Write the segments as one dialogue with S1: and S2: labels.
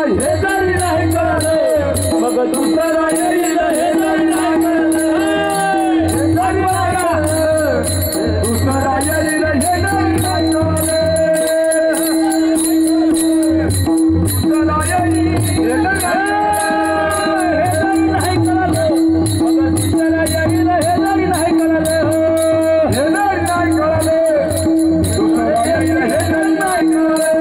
S1: हे जरी नाही कळलं मग दुसरा येईल हे जरी नाही कळलं हे जरी नाही कळलं दुसरा येईल हे जरी नाही कळलं दुसरा येईल हे जरी नाही कळलं मग दुसरा येईल हे जरी नाही कळलं हे जरी नाही कळलं दुसरा येईल हे जरी नाही कळलं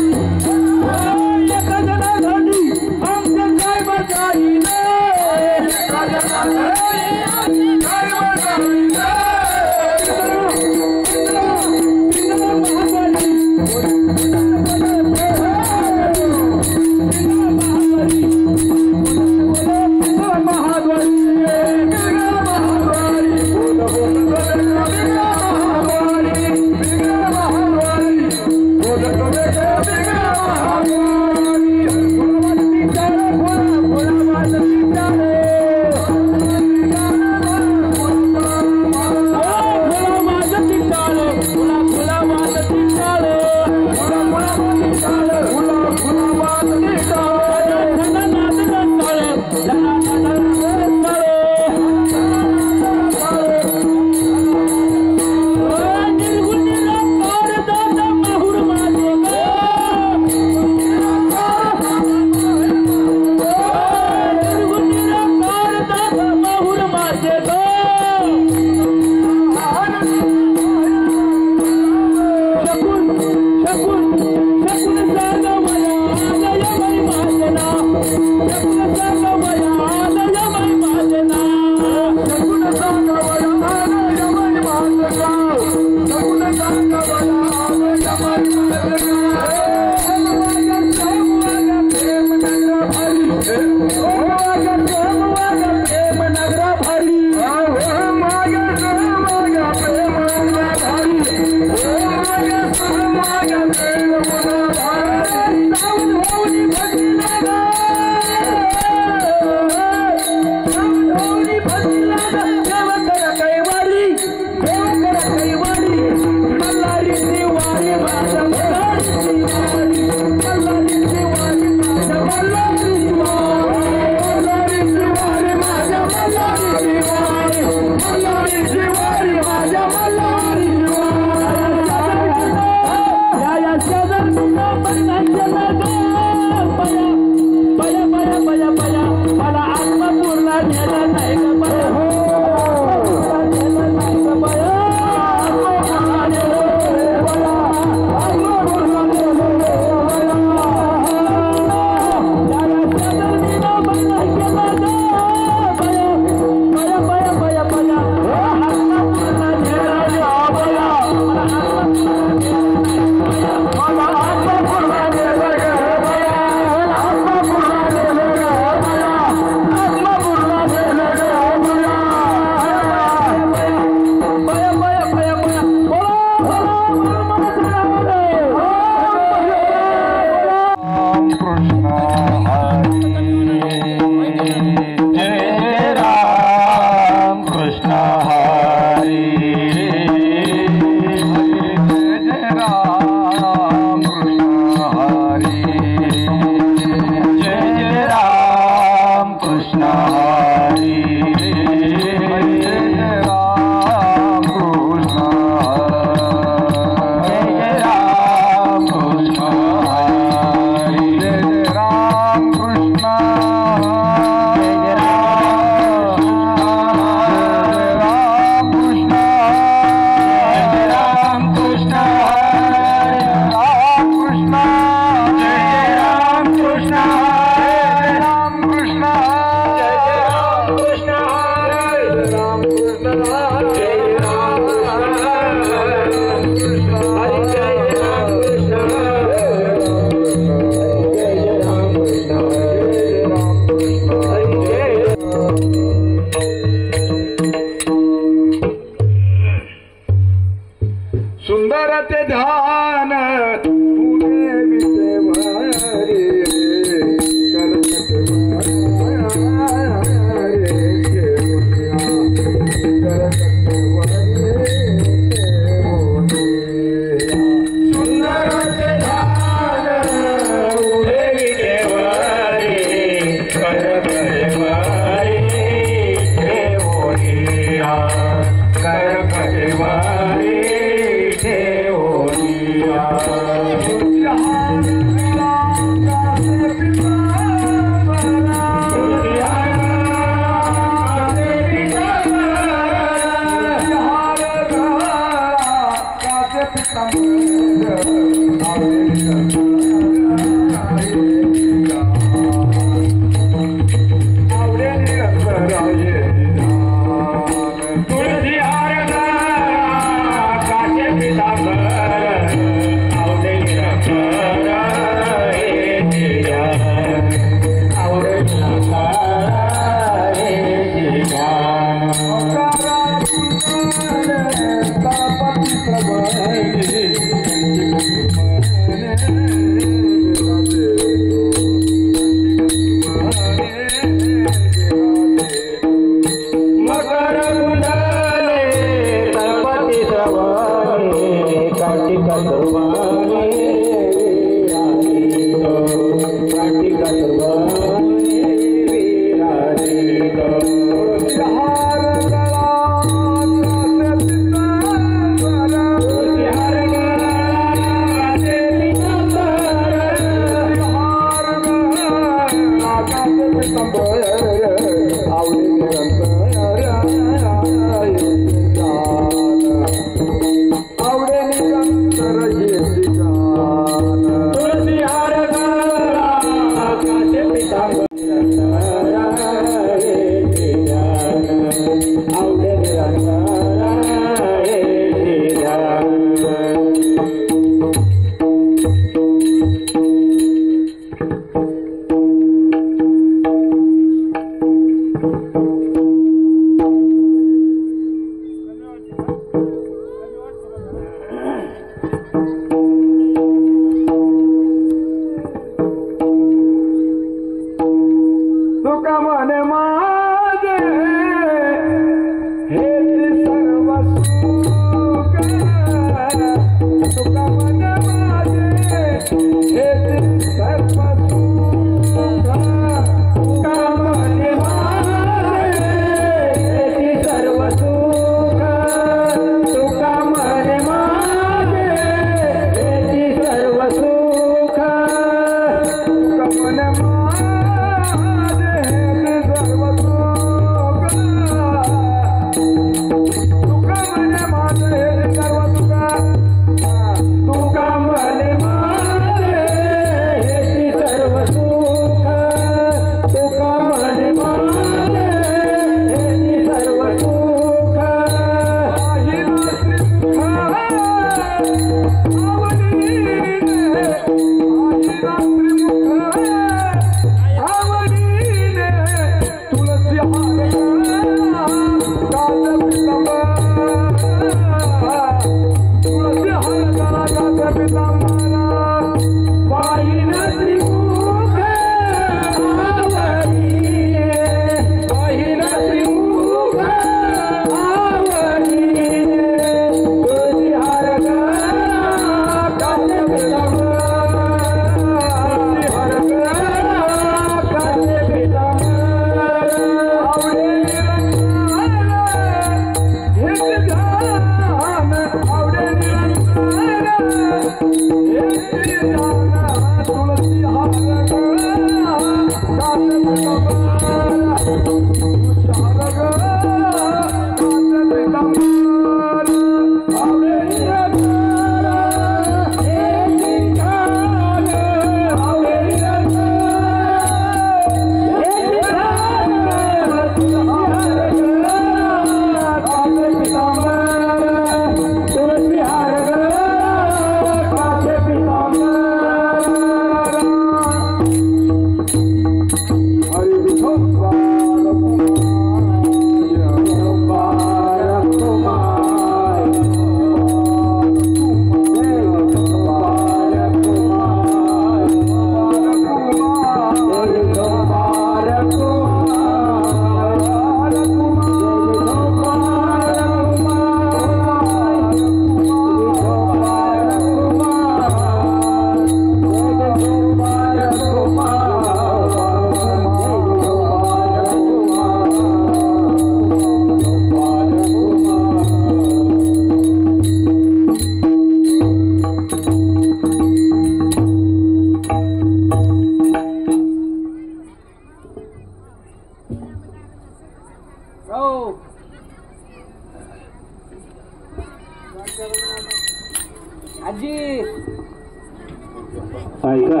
S2: ऐका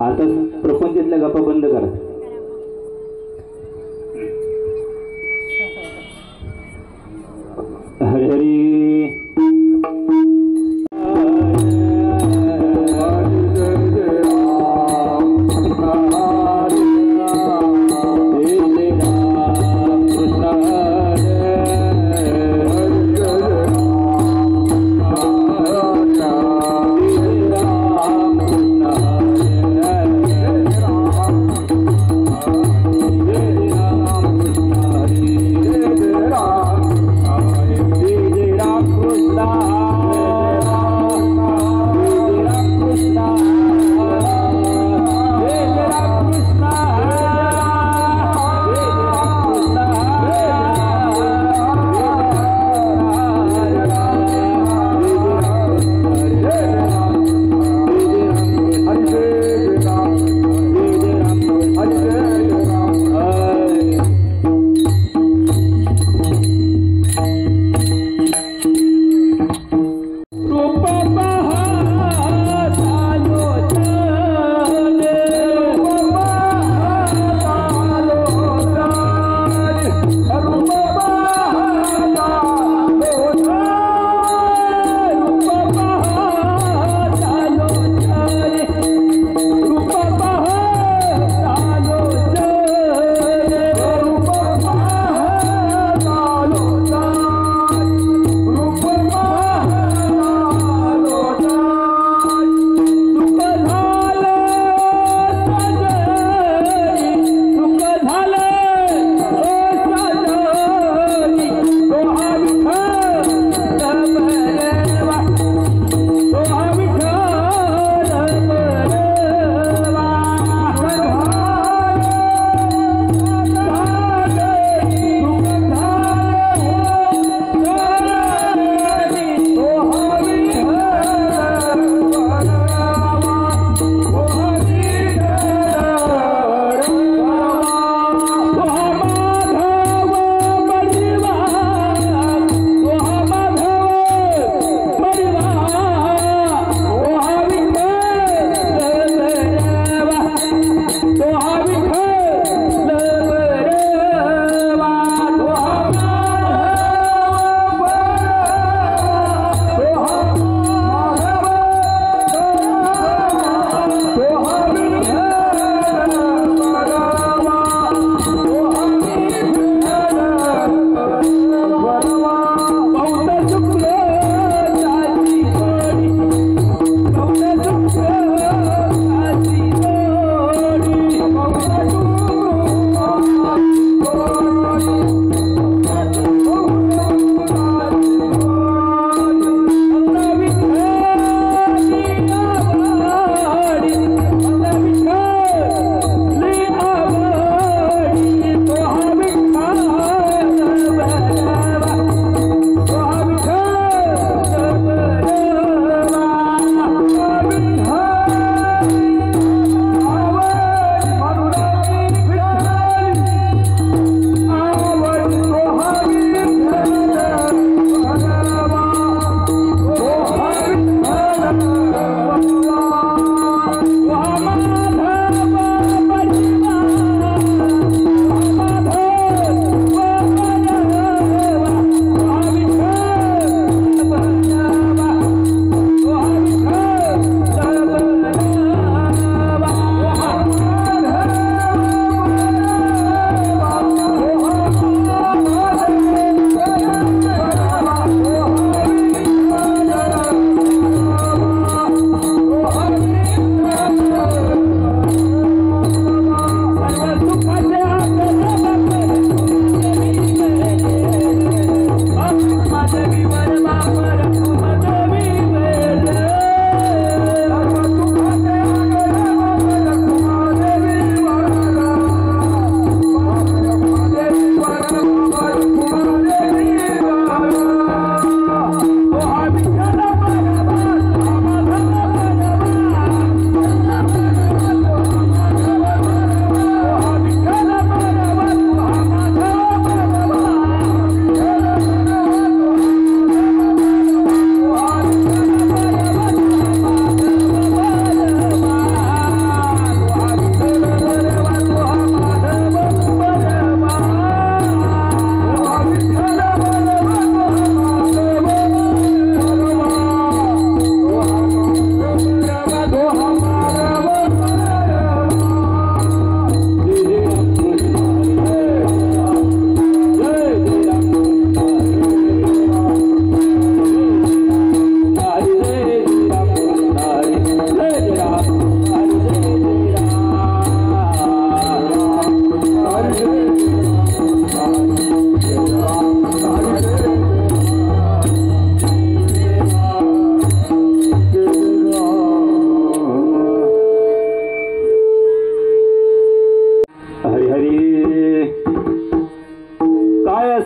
S2: आता प्रपंचातल्या गप्पा बंद करा. हरी हरी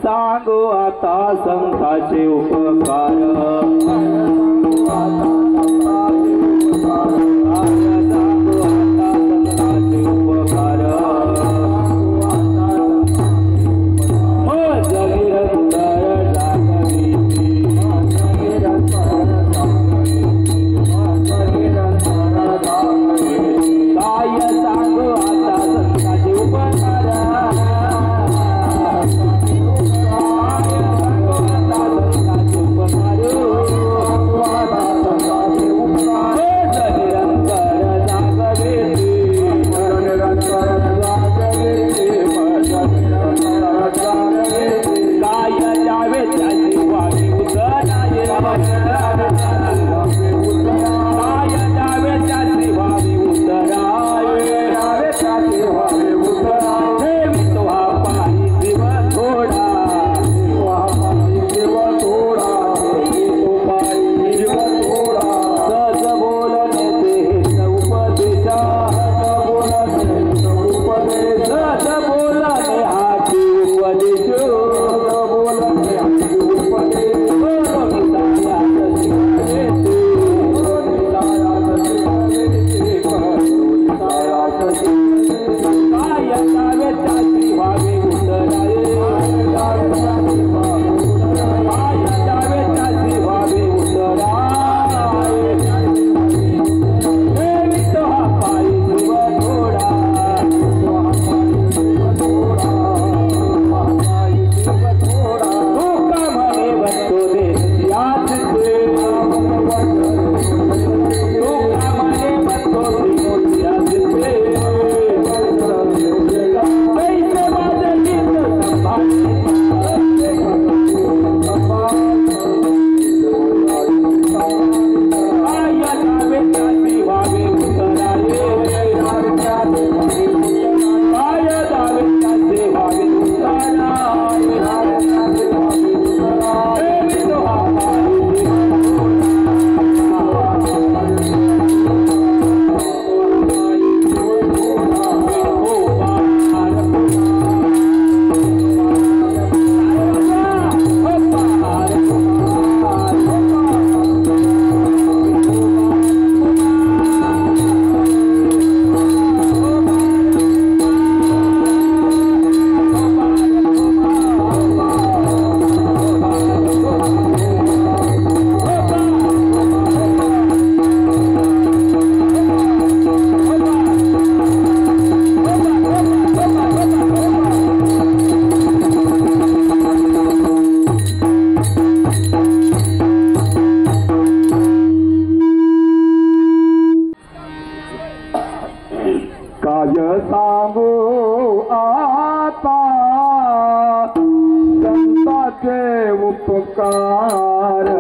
S2: सांगू आता संतांचे उपकार
S1: संतांचे उपकार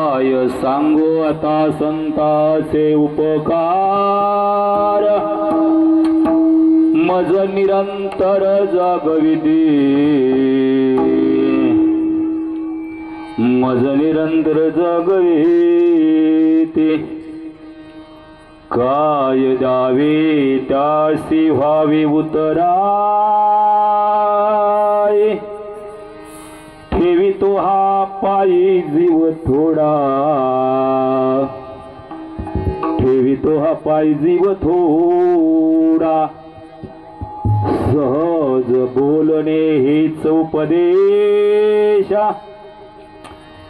S2: काय सांगू आता संताचे उपकार मज निरंतर जागविते मज निरंतर जागविते काय द्यावे त्यासी व्हावे उतराय ठेवी तो हा पायी जीव थोडा ठेवी तो हा पायी जीव थोडा सहज बोलणे हेच उपदेशा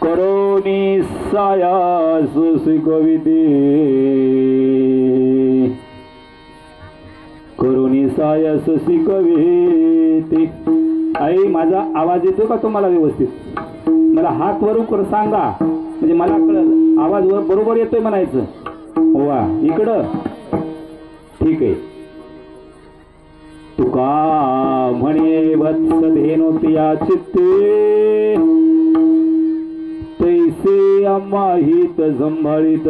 S2: करोनी सायास शिकविते करोनी सायास शिकविते। आई माझा आवाज येतो का तुम्हाला व्यवस्थित? मला हात वर कर सांगा म्हणजे मला कळलं आवाज बरोबर येतोय म्हणायचं। वा इकडं ठीक आहे। तुका म्हणे वत्स धेनुतिया चित्ते तैसे अमाहित संभाळित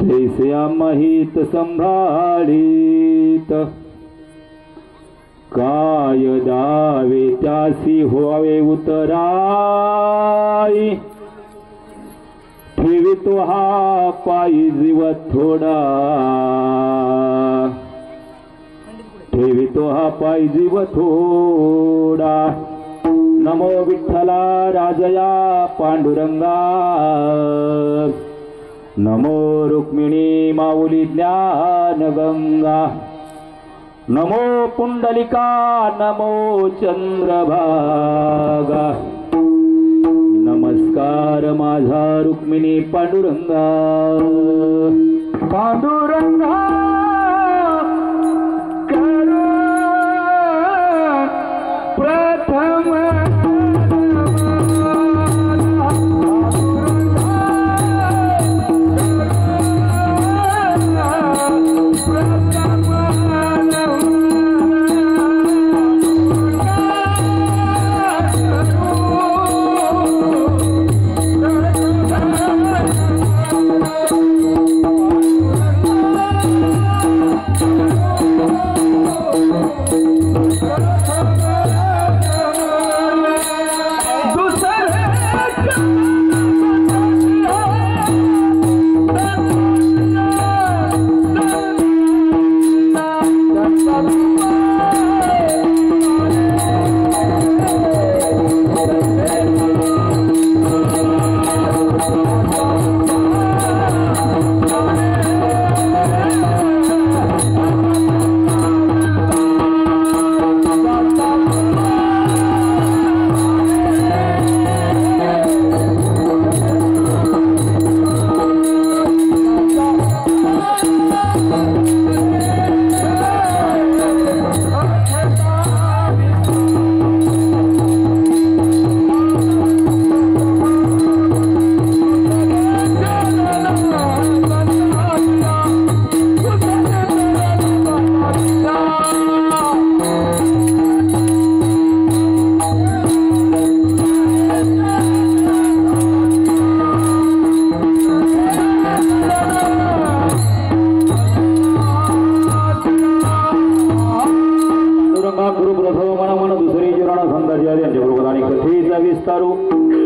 S2: तैसे अमाहित संभाळित काय दावे त्यासी व्हावे उतराई ठेवी तो हा पायी जीव थोडा ठेवी तो हा पायी जीव थोडा। नमो विठ्ठला राजया पांडुरंगा नमो रुक्मिणी माऊली ज्ञान गंगा नमो पुंडलिका नमो चंद्रभागा नमस्कार माझा रुक्मिणी पांडुरंगा पांडुरंगा करो प्रथम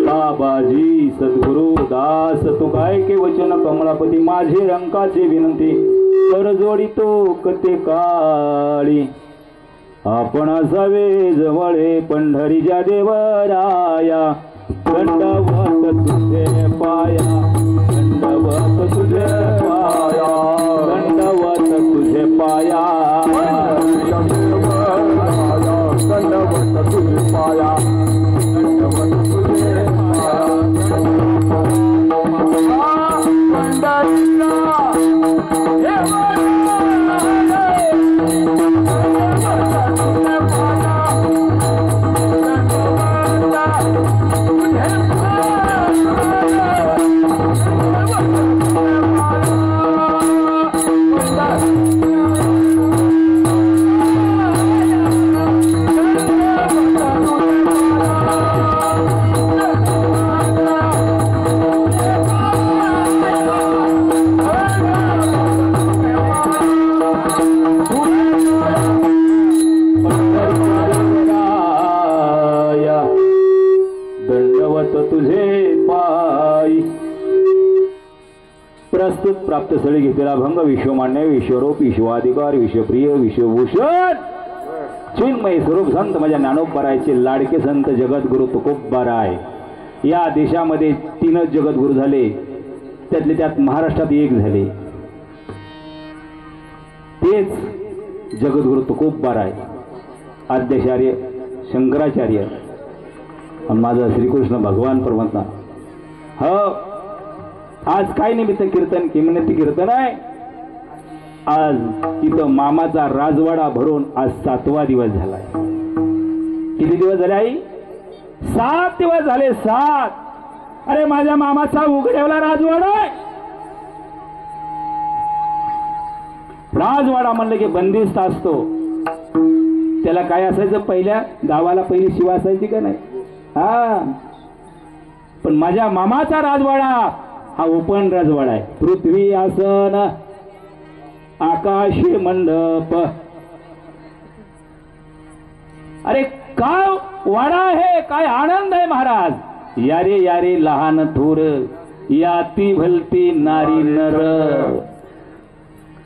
S2: बाबाजी सद्गुरु दास तुकाय के वचन कमलापती माझे रंकाचे विनंती कर जोडितो कते काळी आपण असावे जवळे पंढरीच्या देवराया दंडवत तुझे पाया दंडवत तुझे पाया दंडवत तुझे पाया दंडवत तुझे पाया दंडवत तुझे पाया धावत तुझे पायी. प्रस्तुत प्राप्त स्थळी घेतलेला भंग विश्वमान्य विश्वरूप विश्वाधिकार विश्वप्रिय विश्वभूषण चिन्मय स्वरूप संत माझ्या ज्ञानोबरायचे लाडके संत जगद्गुरु तुकोबराय. या देशामध्ये 3च जगद्गुरु झाले, त्यातले त्यात महाराष्ट्रात 1 झाले, तेच जगद्गुरु तुकोबराय, आद्याचार्य शंकराचार्य आणि माझा श्रीकृष्ण भगवान परमात्मा. हो, आज काय निमित्त कीर्तन किमनती कीर्तन आहे. आज इथं मामाचा राजवाडा भरून आज 7वा दिवस झालाय. किती दिवस झाले आई? 7 दिवस झाले. 7. अरे माझ्या मामाचा उघड्यावला राजवाडा आहे. राजवाडा म्हणलं की बंदिस्त असतो. त्याला काय असायचं, पहिल्या गावाला पहिली शिवा असायची का नाही? हा, पण माझ्या मामाचा राजवाडा हा ओपन राजवाडा आहे. पृथ्वी आसन आकाशी मंडप. अरे काय वाडा आहे, काय आनंद आहे महाराज. यारे यारे लहान थोर याती भलती नारी नर.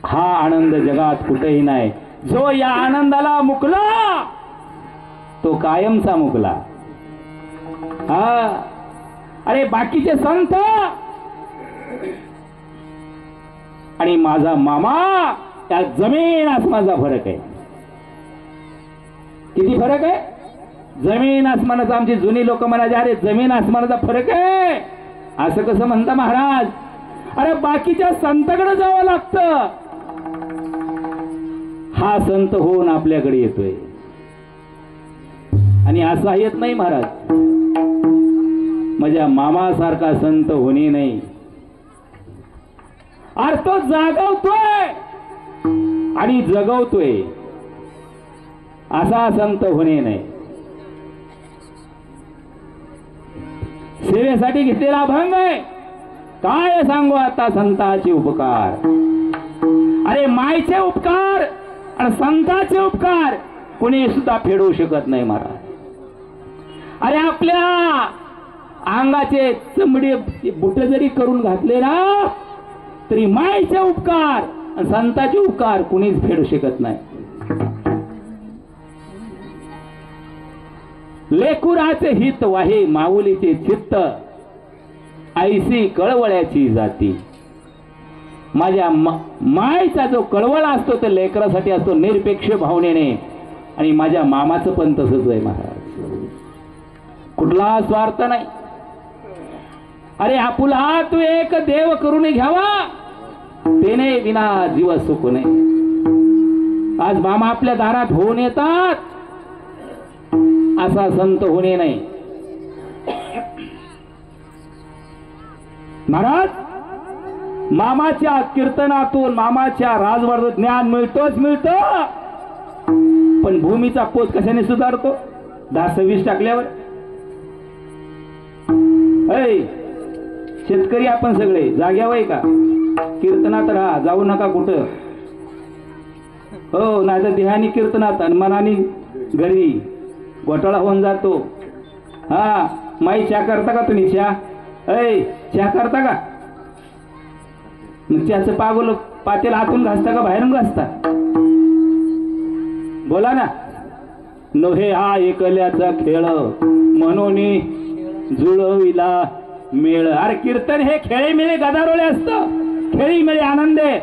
S2: हा आनंद जगात कुठेही नाही. जो या आनंदाला मुकला तो कायमचा मुकला. हा, अरे बाकीचे संत आणि माझा मामा त्या जमीन आसमानाचा फरक आहे. किती फरक आहे? जमीन आसमानाचा. आमची जुनी लोक म्हणायचे अरे जमीन आसमानाचा फरक आहे. असं कसं म्हणता महाराज? अरे बाकीच्या संताकडे जावं लागतं. हा संत होऊन आपल्याकडे येतोय आणि असा येत नाही महाराज. माझ्या मामासारखा संत होणे नाही. अरे तो जागवतोय आणि जगवतोय, असा संत होणे नाही. सेवेसाठी घेतलेला भंग आहे. काय सांगू आता संतांचे उपकार. अरे मायचे उपकार आणि संतांचे उपकार कोणी सुद्धा फेडू शकत नाही महाराज. अरे आपल्या अंगाचे चमडे बुट जरी करून घातले ना तरी मायचे उपकार आणि संतांचे उपकार कोणीच फेडू शकत नाही. लेकुराचे हित वाहे माऊलीचे चित्त ऐसी कळवळ्याची जाती. माझ्या मायचा जो कळवळा असतो तो लेकरासाठी असतो निरपेक्ष भावनेने. आणि माझ्या मामाचं पण तसंच आहे महाराज. कुठला स्वार्थ नाही. अरे आपुला तू एक देव करून घ्यावा तेने विना जीव सुख नाही. आज मामा आपल्या दारात होऊन येतात, असा संत होणे नाही महाराज. मामाच्या कीर्तनातून मामाच्या राजवाड्यात ज्ञान मिळतोच मिळतं. पण भूमीचा पोत कशाने सुधारतो? 10-26 टाकल्यावर. शेतकरी आपण सगळे जाग्यावर आहे का? कीर्तनात राहा, जाऊ नका कुठं. हो, नाही तर देहानी कीर्तनात आणि मनानी घरी घोटाळा होऊन जातो. हा, माई चहा करता का तुम्ही? चहा करता का? मग चहाचं पातेल आतून घासता का बाहेरून घासता? बोला ना. नव्हे हा एकल्याचा खेळ म्हणून जुळविला मेळ. अरे कीर्तन हे खेळी मिळे गदारोळे असतं. खेळी मिळे आनंद आहे.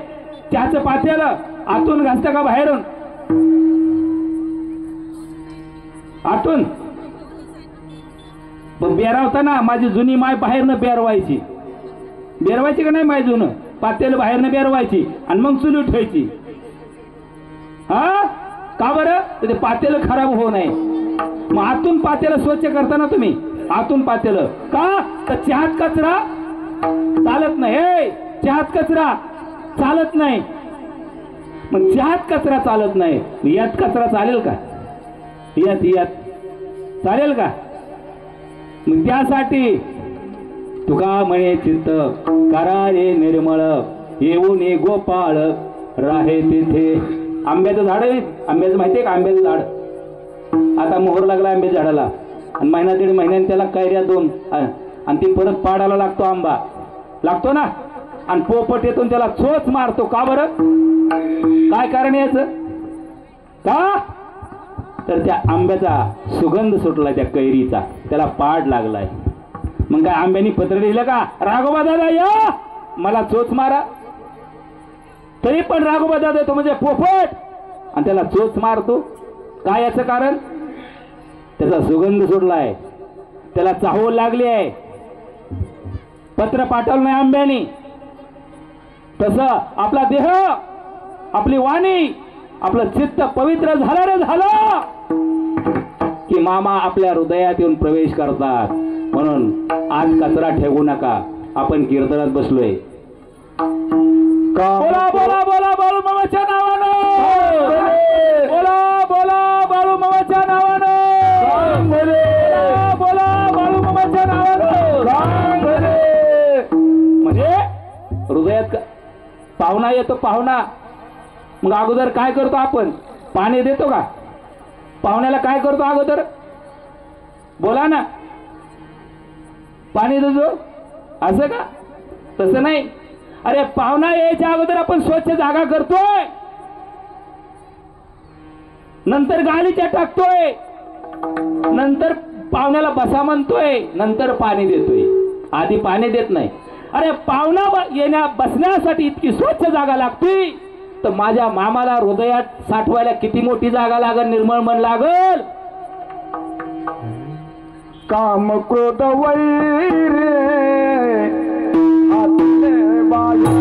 S2: चहाचं पातेल आतून घासता का बाहेरून? आतून. बेरावताना माझी जुनी माय बाहेरनं बेरवायची. बेरवायची का नाही माय जुनं? पातेल बाहेरनं बेरवायची आणि मग चुली उठवायची. हा, का बरं? ते पातेल खराब होऊ नये. मग आतून पातेल स्वच्छ करताना तुम्ही आतून पातेल का? तर चहात कचरा चालत नाही. चहात कचरा चालत नाही. मग चहात कचरा चालत नाही, यात कचरा चालेल का? यात चालेल का? मग त्यासाठी तुका म्हणे चित्त करा रे निर्मळ येऊन गोपाळ राहे तिथे. आंब्याचं झाड आहे, आंब्याचं माहितीये का? आंब्याचं झाड आता मोहर लागला आंब्याच्या झाडाला. आणि महिना दीड महिन्याने त्याला कैऱ्या दोन आणि ती परत पाडायला लागतो आंबा लागतो ना आणि पोपट येतून त्याला चोच मारतो का बरं काय कारण याचं का तर त्या आंब्याचा सुगंध सुटलाय त्या कैरीचा त्याला पाड लागलाय मग काय आंब्यानी पत्र लिहिलं का राघोबा दादा या मला चोच मारा तरी पण राघोबा दादा तो म्हणजे पोपट आणि त्याला चोच मारतो काय याचं कारण त्याचा सुगंध सुटलाय त्याला चाहूल लागली आहे पत्र पाठवलं नाही आंब्यानी तसं आपला देह आपली वाणी आपलं चित्त पवित्र झालं रे झालं की मामा आपल्या हृदयात येऊन प्रवेश करतात म्हणून आज कचरा ठेवू नका आपण कीर्तनात बसलोय बोला बोला बोला बाळू मामाच्या नावानं बोला बोला बाळू मामाच्या नावानं बोला बाळू मामाच्या नावानं म्हणजे हृदयात पाहुणा येतो पाहुणा मग अगोदर काय करतो आपण पाणी देतो का पाहुण्याला काय करतो अगोदर बोला ना पाणी देतो असं का तसं नाही अरे पाहुणा यायच्या अगोदर आपण स्वच्छ जागा करतोय नंतर गालीच्या टाकतोय नंतर पाहुण्याला बसा म्हणतोय नंतर पाणी देतोय आधी पाणी देत नाही अरे पाहुणा बसण्यासाठी इतकी स्वच्छ जागा लागते तर माझ्या मामाला हृदयात साठवायला किती मोठी जागा लागल निर्मळ मन लागल
S1: काम क्रोध वैरे हातले बाया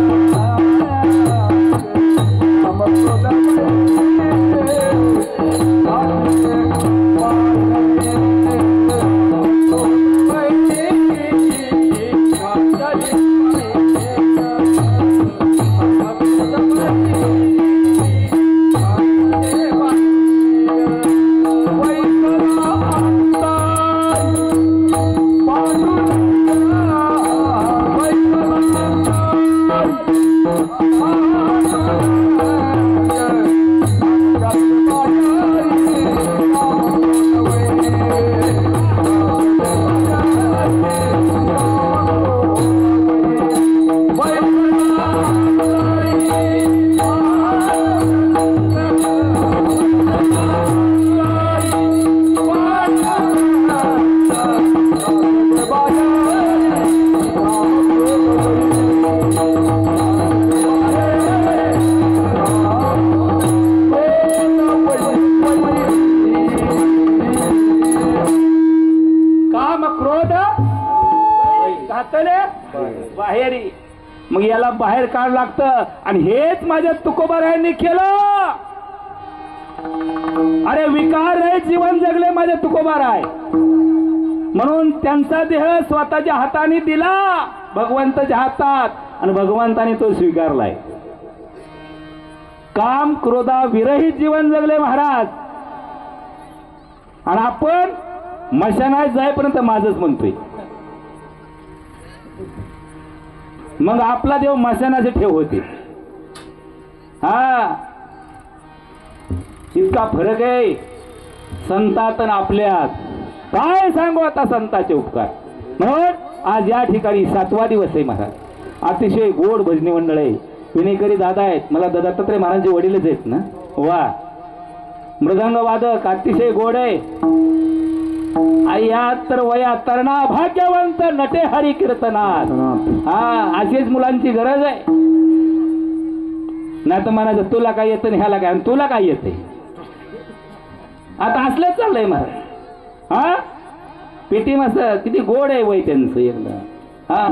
S1: काम क्रोध
S2: बाहेरी मग याला बाहेर काढ लागतं आणि हेच माझ्या तुकोबारायांनी केलं अरे विकार आहे जीवन जगले माझे तुकोबाराय म्हणून त्यांचा देह स्वतःच्या हाताने दिला भगवंताच्या हातात आणि भगवंताने तो स्वीकारलाय काम क्रोधा विरहित जीवन जगले महाराज आणि आपण मशानात जाईपर्यंत माझंच म्हणतोय मग आपला देव मशानाचे ठेव होते हा इतका फरक आहे संतात आणि आपल्यात काय सांगू आता संतांचे उपकार म्हणून आज या ठिकाणी 7वा दिवस आहे महाराज अतिशय गोड भजनी मंडळ आहे विनेकरी दादा आहेत मला दत्तात्रय महाराजांचे वडीलच आहेत ना वा मृदंग वादक अतिशय गोड आहे या तर वया तरणा भाग्यवंत नटे हरी कीर्तनात हा अशीच मुलांची गरज आहे नाही तर म्हणायचं तुला काय येतं ह्याला काय तुला काय येते आता असलं चाललंय महाराज हा पेटी मस्त किती गोड आहे वय त्यांचं एकदा हा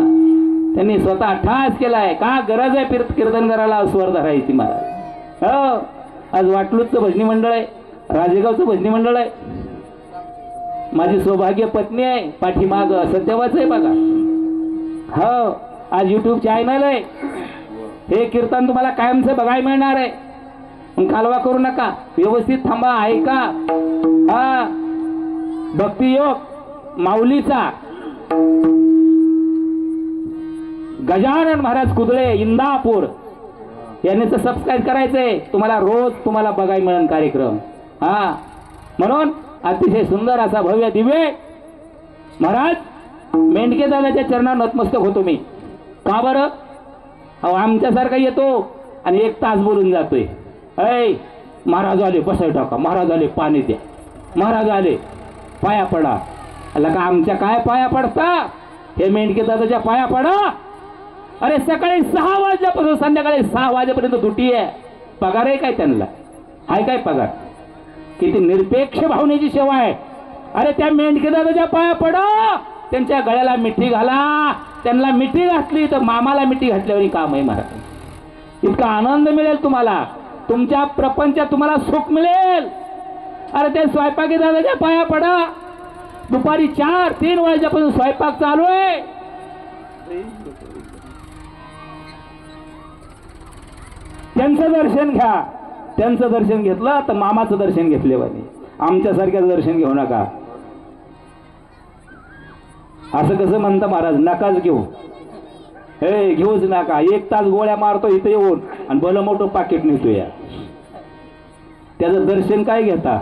S2: त्यांनी स्वतः ठास केलाय का गरज आहे कीर्तन करायला स्वर धरायची महाराज हो आज वाटलूचं भजनी मंडळ आहे राजेगावचं भजनी मंडळ आहे माझी सौभाग्य पत्नी आहे पाठीमाग सत्यवाच आहे बघा हो आज YouTube चॅनल आहे हे कीर्तन तुम्हाला कायमचं बघायला मिळणार आहे मग कालवा करू नका व्यवस्थित थांबा ऐका हा भक्तियोग माऊलीचा गजानन महाराज कुदळे इंदापूर यांनी तर सबस्क्राईब करायचंय तुम्हाला रोज तुम्हाला बघायला मिळेल कार्यक्रम हा म्हणून अतिशय सुंदर असा भव्य दिव्य महाराज मेंढके दादाच्या चरणात नतमस्तक होतो मी. का बरं? अहो आमच्यासारखा येतो आणि 1 तास बोलून जातोय. ऐ महाराज आले बसाय टाका, महाराज आले पाणी द्या, महाराज आले पाया पडा. अला का आमच्या काय पाया पडता? हे मेंढके दादाच्या पाया पडा. अरे सकाळी 6 वाजल्यापासून संध्याकाळी 6 वाजेपर्यंत ड्युटी आहे. पगार आहे काय त्यांना? हाय काय पगार? किती निरपेक्ष भावनेची सेवा आहे. अरे त्या मेंढके दादाच्या पाया पडा, त्यांच्या गळ्याला मिठी घाला. त्यांना मिठी घातली तर मामाला मिठी घातल्यावर काम आहे महाराज. इतका आनंद मिळेल तुम्हाला, तुमच्या प्रपंचात तुम्हाला सुख मिळेल. अरे त्या स्वयंपाकी दादाच्या पाया पडा. दुपारी 4-3 वाजेपासून स्वयंपाक चालू आहे. त्यांचं दर्शन घ्या. त्यांचं दर्शन घेतलं तर मामाचं दर्शन घेतल्यावानी. आमच्यासारख्याचं दर्शन घेऊ नका. असं कसं म्हणतं महाराज? नकाच घेऊ. हे घेऊच नका. 1 तास गोळ्या मारतो इथे येऊन आणि भलं मोठं पाकिट नेतो या. त्याचं दर्शन काय घेता?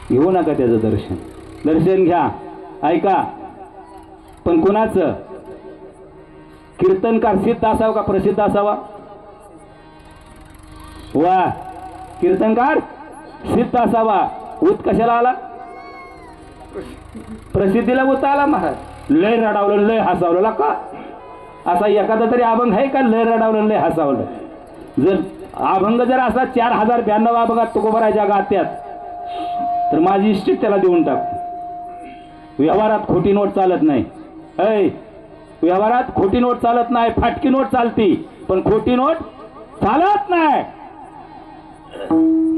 S2: घेऊ नका त्याचं दर्शन. दर्शन घ्या. ऐका, पण कुणाचं? कीर्तनकार सिद्ध असावा का प्रसिद्ध असावा? वा, कीर्तनकार सिद्ध असावा. उत कशाला आला? प्रसिद्धीला उत आला महाराज. लय रडावलं, लय हसावलं का? असा एखादा तरी अभंग आहे का लय रडावलं लय हसावलं? जर अभंग जर असा 4092 अभंगात तुकोबराच्या गात्यात तर माझी इष्टिक त्याला देऊन टाक. व्यवहारात खोटी नोट चालत नाही. ऐ व्यवहारात खोटी नोट चालत नाही. फाटकी नोट चालती पण खोटी नोट चालत नाही.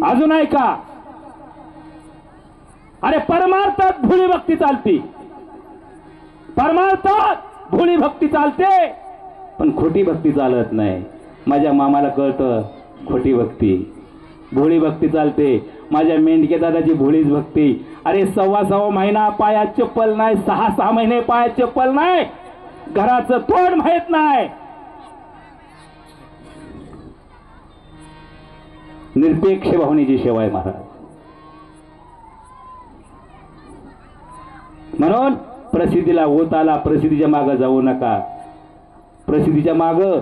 S2: अजून ऐका, अरे परमार्थात भोळी भक्ती चालती. परमार्थात भोळी भक्ती चालते पण खोटी भक्ती चालत नाही. माझ्या मामाला कळतं खोटी भक्ती, भोळी भक्ती चालते. माझ्या मेंढके दादाची भोळीच भक्ती. अरे 1.25 महिना पायात चप्पल नाही, 6 महिने पायात चप्पल नाही, घराचं तोंड माहित नाही. निरपेक्ष भावनेची सेवा आहे महाराज. म्हणून प्रसिद्धीला होत आला. प्रसिद्धीच्या मागं जाऊ नका. प्रसिद्धीच्या मागं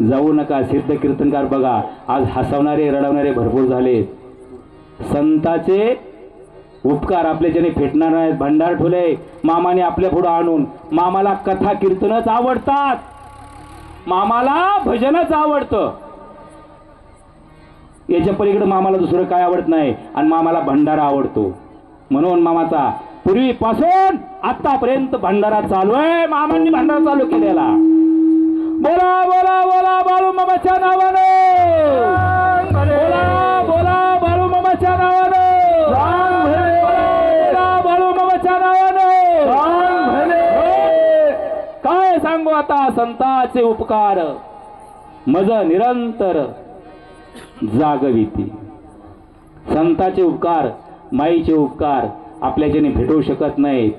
S2: जाऊ नका. सिद्ध कीर्तनकार बघा आज हसवणारे रडवणारे भरपूर झाले. संताचे उपकार आपल्याच्याने फेटणार नाहीत. भंडार ठेवले मामाने आपल्या पुढे आणून. मामाला कथा कीर्तनच आवडतात. मामाला भजनच आवडतं. याच्या पलीकडे मामाला दुसरं काय आवडत नाही. आणि मामाला भंडारा आवडतो. म्हणून मामाचा पूर्वीपासून आतापर्यंत भंडारा चालू आहे. मामांनी भंडारा चालू केलेला. बोला बोला बोला बाळू मामाच्या नावाने. बोला बोला बाळू मामाच्या नावाने. बोला बाळू मामाच्या नावाने. काय सांगू आता संतांचे उपकार मज निरंतर जागविती. संतांचे उपकार, माईचे उपकार आपल्याच्याने भेटू शकत नाहीत.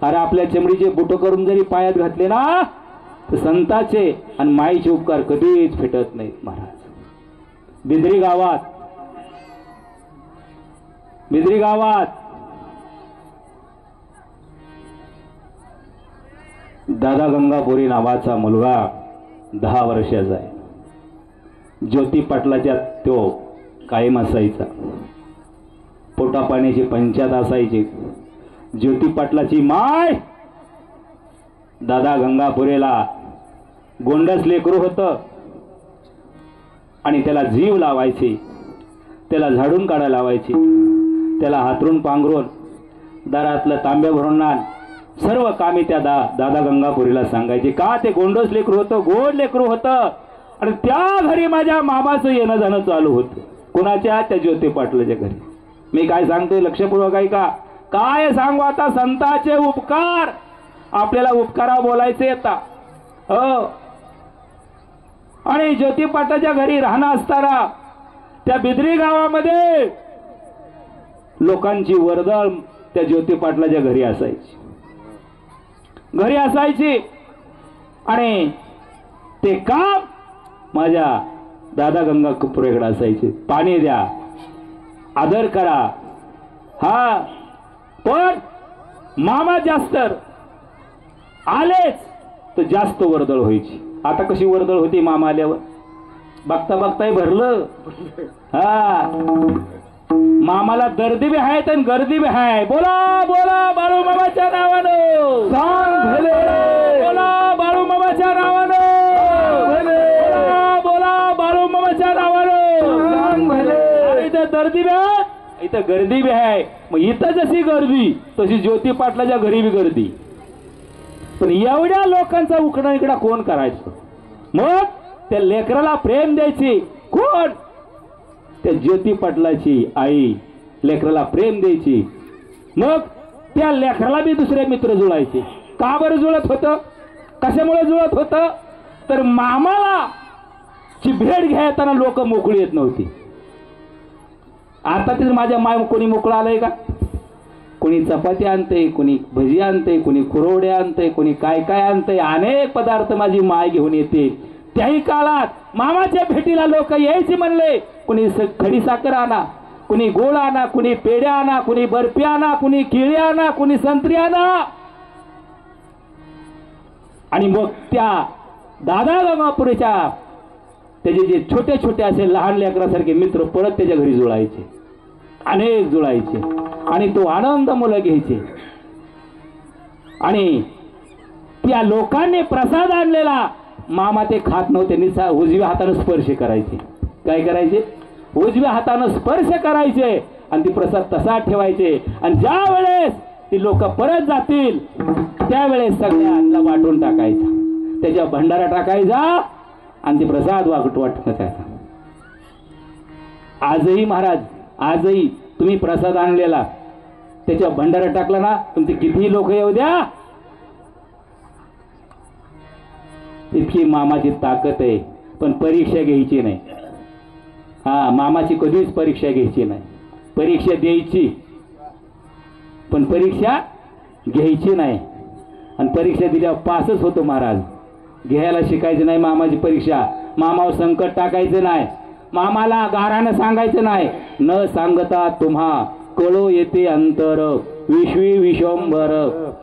S2: अरे आपल्या चमडीचे बुट करून जरी पायात घातले ना तर संतांचे आणि माईचे उपकार कधीच भेटत नाहीत महाराज. बिद्री गावात दादा गंगापुरी नावाचा मुलगा 10 वर्षाचा आहे. ज्योती पाटलाच्या तो कायम असायचा. पोटापाण्याची पंचायत असायची. ज्योती पाटलाची माय दादा गंगापुरेला गोंडस लेकरू होतं आणि त्याला जीव लावायची, त्याला झाडून काढायला लावायची, त्याला हातरून पांघरून दारातलं तांब्या भरून आण सर्व कामे त्या दादा गंगापुरीला सांगायची. का? ते गोंडस लेकरू होतं, गोड लेकरू होतं. आणि त्या घरी माझ्या मामाचं येणं जाणं चालू होतं. कुणाच्या? त्या ज्योती पाटलाच्या घरी. मी काय सांगतोय लक्षपूर्वक ऐका. काय सांगू आता? संतांचे उपकार. आपल्याला उपकारा बोलायचे येतात. हो. आणि ज्योती पाटलाच्या घरी राहणं असताना त्या बिद्री गावामध्ये लोकांची वर्दळ त्या ज्योती पाटलाच्या घरी असायची. आणि ते काम माझ्या दादा गंगापुरेकडे असायचे. पाणी द्या, आदर करा. हा पण मामा जास्त आलेच तर जास्त वर्दळ व्हायची. आता कशी वर्दळ होती मामा आल्यावर? बघता बघताय भरलं. हा, मामाला दर्दी बी आहे आणि गर्दी बी आहे. बोला बोला बाळू मामाच्या नावानं
S1: सांग भले,
S2: बोला बाळू मामाच्या नावानं बोला बोला बाळू मामाच्या नावानं
S1: सांग भले.
S2: इथं दर्दी बी आहे, इथं गर्दी बी आहे. मग इथं जशी गर्दी तशी ज्योती पाटलाच्या घरी बी गर्दी. पण एवढ्या लोकांचा उकडा इकडा कोण करायचं? मग त्या लेकराला प्रेम द्यायची कोण? त्या ज्योती पाटलाची आई लेकराला प्रेम द्यायची. मग त्या लेकराला बी दुसरे मित्र जुळायचे. का बरं जुळत होतं? कशामुळे जुळत होतं? तर मामाला ची भेट घ्यायताना लोक मोकळी येत नव्हती. आता तर माझ्या माय कोणी मोकळं आलंय का? कोणी चपाती आणते, कोणी भजी आणते, कोणी कुरवडे आणते, कोणी काय काय आणते. अनेक पदार्थ माझी माय घेऊन येते. त्याही काळात मामाच्या भेटीला लोक यायचे म्हणले, कोणी खडी साखर आणा, कोणी गोळ आणा, कोणी पेढ्या आणा, कोणी बर्फी आणा, कोणी केळी आणा, कोणी संत्री आणा. आणि मग त्या दादा गंगापुरीच्या त्याचे जे छोटे छोटे असे लहान लेकरासारखे मित्र परत त्याच्या घरी जुळायचे. अनेक जुळायचे आणि तो आनंद मुलं घ्यायचे. आणि त्या लोकांनी प्रसाद आणलेला मामा ते खात नव्हते. निसा उजव्या हाताने स्पर्श करायचे. काय करायचे? उजव्या हाताने स्पर्श करायचे आणि ती प्रसाद तसा ठेवायचे. आणि ज्या वेळेस ती लोक परत जातील त्यावेळेस सगळ्यांना वाटून टाकायचा, त्याच्या भंडारा टाकायचा आणि ती प्रसाद वाटायचा. आजही महाराज, आजही तुम्ही प्रसाद आणलेला त्याच्या भंडारा टाकला ना, तुमचे कितीही लोक येऊ द्या, इतकी मामाची ताकद आहे. पण परीक्षा घ्यायची नाही. हा, मामाची कधीच परीक्षा घ्यायची नाही. परीक्षा द्यायची पण परीक्षा घ्यायची नाही. आणि परीक्षा दिल्यावर पासच होतो महाराज. घ्यायला शिकायचं नाही मामाची परीक्षा. मामावर संकट टाकायचं नाही. मामाला गारानं सांगायचं नाही. न सांगता तुम्हा कळो येते अंतर, विश्वी विश्वंभर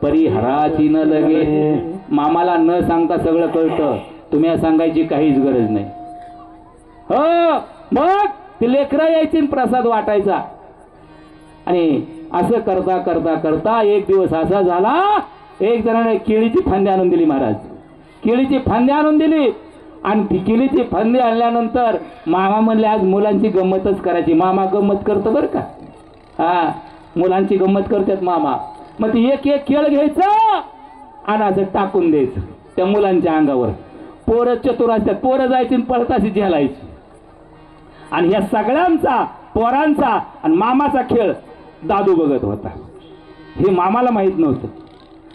S2: परिहराची न लगे. मामाला न सांगता सगळं कळतं. तुम्ही सांगायची काहीच गरज नाही. हो, मग ते लेकरं यायची प्रसाद वाटायचा. आणि असं करता करता करता एक दिवस असा झाला, एक जणाने केळीची फांदी आणून दिली महाराज. केळीची फांदी आणून दिली आणि ती केळीची फांदी आणल्यानंतर मामा म्हणले आज मुलांची गंमतच करायची. मामा गंमत करतो बरं का. हा, मुलांची गंमत करतात मामा. मग ती एक एक केळ घ्यायचं आणि असं टाकून द्यायचं त्या मुलांच्या अंगावर. पोरं चतुर असतात, पोरं जायची पळताशी झेलायची. आणि ह्या सगळ्यांचा, पोरांचा आणि मामाचा खेळ दादू बघत होता. हे मामाला माहित नव्हतं.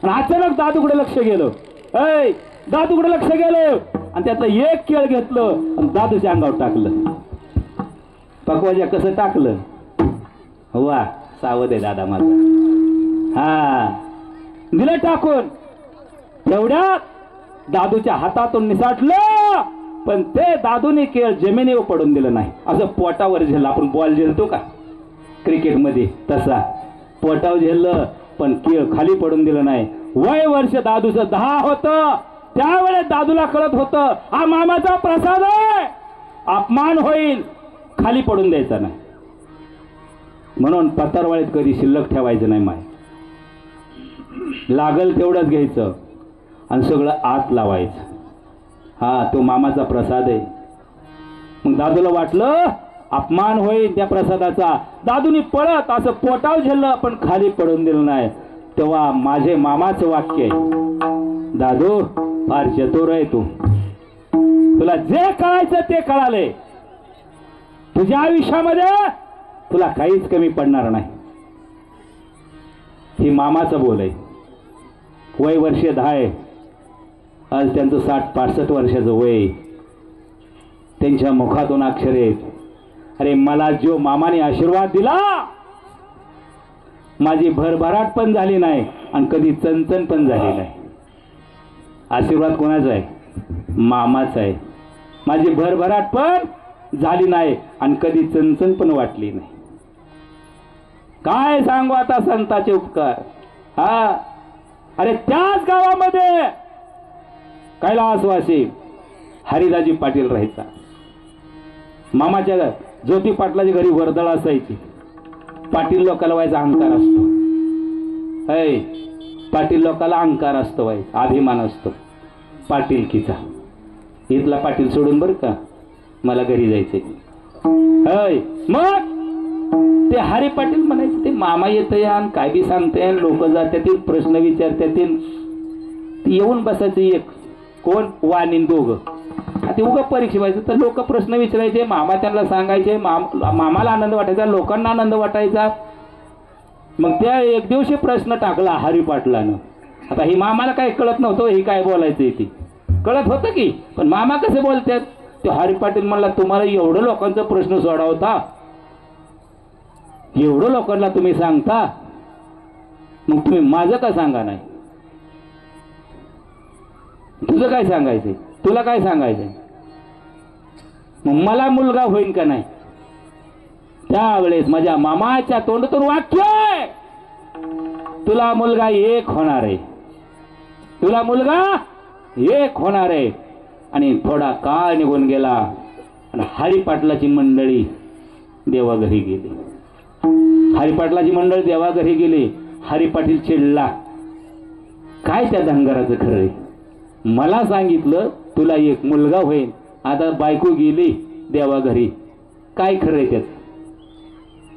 S2: आणि अचानक दादूकडे लक्ष गेलं. ऐ, दादूकडे लक्ष गेलं आणि त्याचं एक केळ घेतलं आणि दादूच्या अंगावर टाकलं. पकवाजा कसं टाकलं? वा, सावध आहे दादा माझा. हा, दिलं टाकून. एवढ्या दादूच्या हातातून निसाटलं, पण ते दादूने केळ जमिनीवर पडून दिलं नाही. असं पोटावर झेललं. आपण बॉल झेलतो का क्रिकेटमध्ये, तसा पोटावर झेललं पण केळ खाली पडून दिलं नाही. वय वर्ष दादूचं 10 होतं. त्यावेळेस दादूला कळत होतं हा मामाचा प्रसाद आहे, अपमान होईल, खाली पडून द्यायचा नाही. म्हणून पतारवाळीत कधी शिल्लक ठेवायचं नाही. माय लागल तेवढंच घ्यायचं आणि सगळं आत लावायचं. हा, तो मामाचा प्रसाद आहे. मग दादूला वाटलं अपमान होईल त्या प्रसादाचा. दादूनी पळत असं पोटाव झेललं पण खाली पडून दिलं नाही. तेव्हा माझे मामाचं वाक्य आहे, दादू फार चतुर आहे तू. तुला जे कळायचं ते कळाले. तुझ्या आयुष्यामध्ये तुला काहीच कमी पडणार नाही. ही मामाचं बोल आहे. वय वर्ष 10 आहे. आज त्यांचं 60-65 वर्षाचं वय. त्यांच्या मुखातून अक्षरे आहेत, अरे मला जो मामाने आशीर्वाद दिला, माझी भरभराट पण झाली नाही आणि कधी चणचण पण झाली नाही. आशीर्वाद कोणाचा आहे? मामाचा आहे. माझी भरभराट पण झाली नाही आणि कधी चणचण पण वाटली नाही. काय सांगू आता संतांचे उपकार. हा अरे त्याच गावामध्ये कैलासवासी हरिदाजी पाटील राहायचा. मामाच्या ज्योती पाटलाच्या घरी वर्दळ असायची. पाटील लोकाला व्हायचा अहंकार असतो. ऐ पाटील लोकाला अहंकार असतो, व्हायचा अभिमान असतो पाटीलकीचा. इथला पाटील सोडून बरं का, मला घरी जायचंय. ऐ मग ते हरी पाटील म्हणायचे ते मामा येतं या काय बी सांगते, लोक जात्यातील प्रश्न विचारतात. येऊन बसायचं एक कोण वाणीन दोघं. ते उगा परीक्षा व्हायचं तर लोक प्रश्न विचारायचे, मामा त्यांना सांगायचे. मामाला आनंद वाटायचा, लोकांना आनंद वाटायचा. मग त्या एक दिवशी प्रश्न टाकला हरी पाटलानं. आता ही मामाला काय कळत नव्हतं, ही काय बोलायचं ती कळत होतं की, पण मामा कसे बोलतात. ते हरी पाटील म्हणला तुम्हाला एवढं लोकांचा प्रश्न सोडवता, एवढं लोकांना तुम्ही सांगता, मग तुम्ही माझं का सांगा नाही. तुझं काय सांगायचंय, तुला काय सांगायचंय. मग मला मुलगा होईल का नाही. त्यावेळेस माझ्या मामाच्या तोंडातून वाक्य आहे, तुला मुलगा एक होणार आहे, तुला मुलगा एक होणार आहे. आणि थोडा काळ निघून गेला आणि हरी पाटलाची मंडळी देवाघरी गेली. हरी पाटलाची मंडळी देवाघरी गेली. हरी पाटील चिडला, काय त्या धनगराचं खरं आहे. मला सांगितलं तुला एक मुलगा होईल, आता बायको गेली देवाघरी, काय खरं आहे त्यात.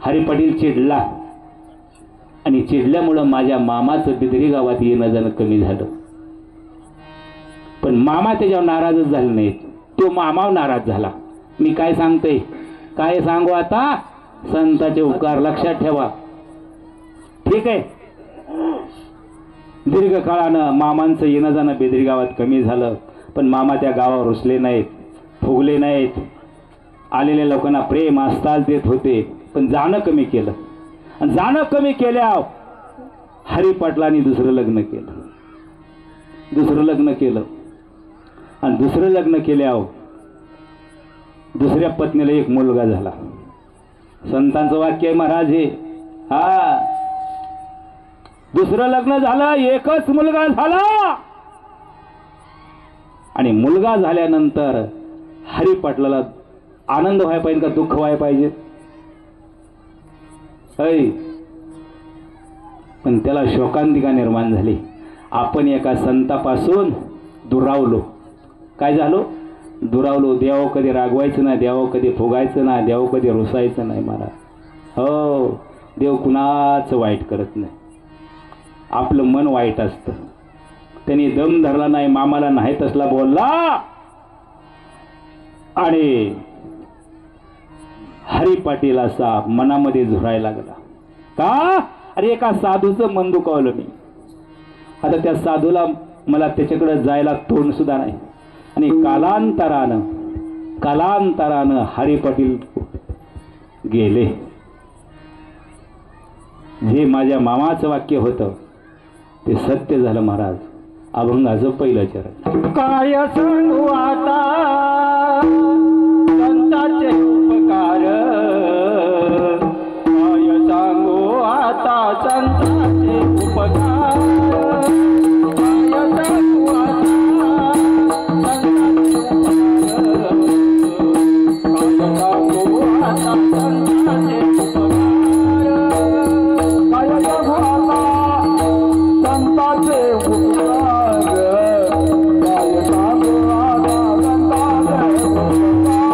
S2: हरी पाटील चिडला आणि चिडल्यामुळं माझ्या मामाचं बिदरी गावात येणं जाणं कमी झालं. पण मामा त्याच्यावर नाराजच झाले नाहीत, तो मामावर नाराज झाला. मी काय सांगते, काय सांगू आता, संतांचे उपकार लक्षात ठेवा. ठीक आहे. दीर्घकाळानं मामांचं येणं जाणं बेदरी गावात कमी झालं, पण मामा त्या गावावर रुसले नाहीत, फुगले नाहीत. आलेल्या लोकांना प्रेम आस्ताल देत होते, पण जाणं कमी केलं. आणि जाणं कमी केल्यावर हरी पाटलांनी दुसरं लग्न केलं. दुसरं लग्न केलं आणि दुसरं लग्न केल्यावर दुसऱ्या पत्नीला एक मुलगा झाला. संतांचं वाक्य आहे महाराज हे. हा दुसरं लग्न झालं, एकच मुलगा झाला. आणि मुलगा झाल्यानंतर हरी पाटलाला आनंद व्हायला पाहिजे का दुःख व्हायला पाहिजे. पण त्याला शोकांतिका निर्माण झाली. आपण एका संतापासून दुरावलो. काय झालो, दुरावलो. देव कधी रागवायचं नाही, देव कधी फुगायचं नाही, देव कधी रुसायचं नाही महाराज. हो, देव कुणाचं वाईट करत नाही, आपलं मन वाईट असतं. त्यांनी दम धरला नाही, मामाला नाही तसला बोलला आणि हरी पाटील असा मनामध्ये झुरायला लागला. का, अरे एका साधूचं मन दुखावलं मी. आता त्या साधूला मला त्याच्याकडे जायला तोंड सुद्धा नाही. आणि कालांतरानं हरी पाटील गेले. जे माझ्या मामाचं वाक्य होतं ते सत्य झालं महाराज. अभंगाचं पहिलं चरण.
S1: काय सांगू आता संतांचे उपकार, काय सांगू आता संतांचे उपकार, काय सांगू आता संतांचे उपकार, काय सांगू आता संतांचे उपकार, काय सांगू आता संतांचे उपकार, काय सांगू आता संतांचे उपकार.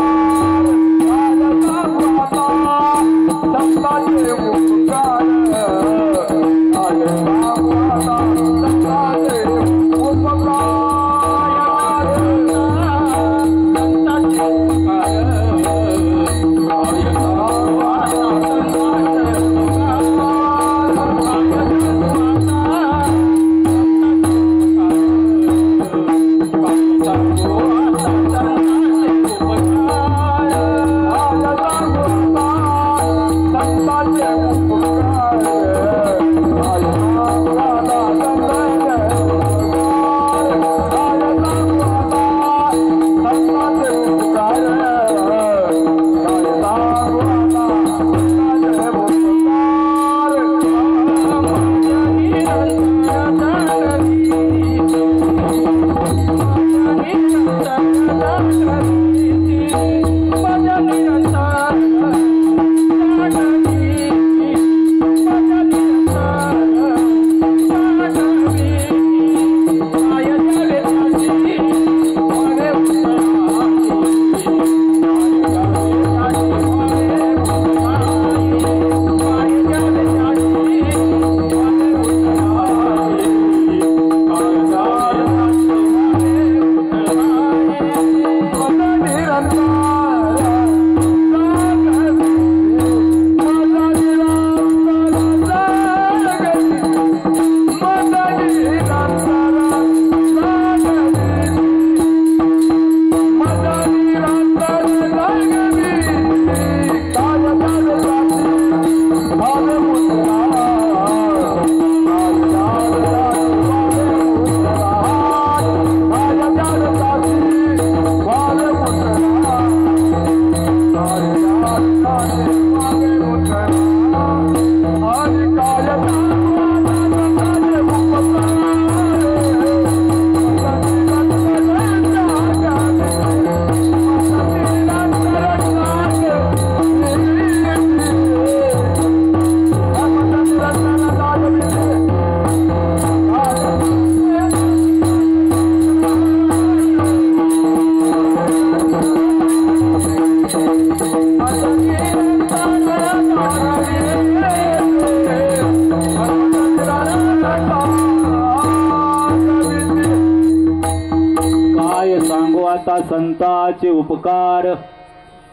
S2: आता संताचे उपकार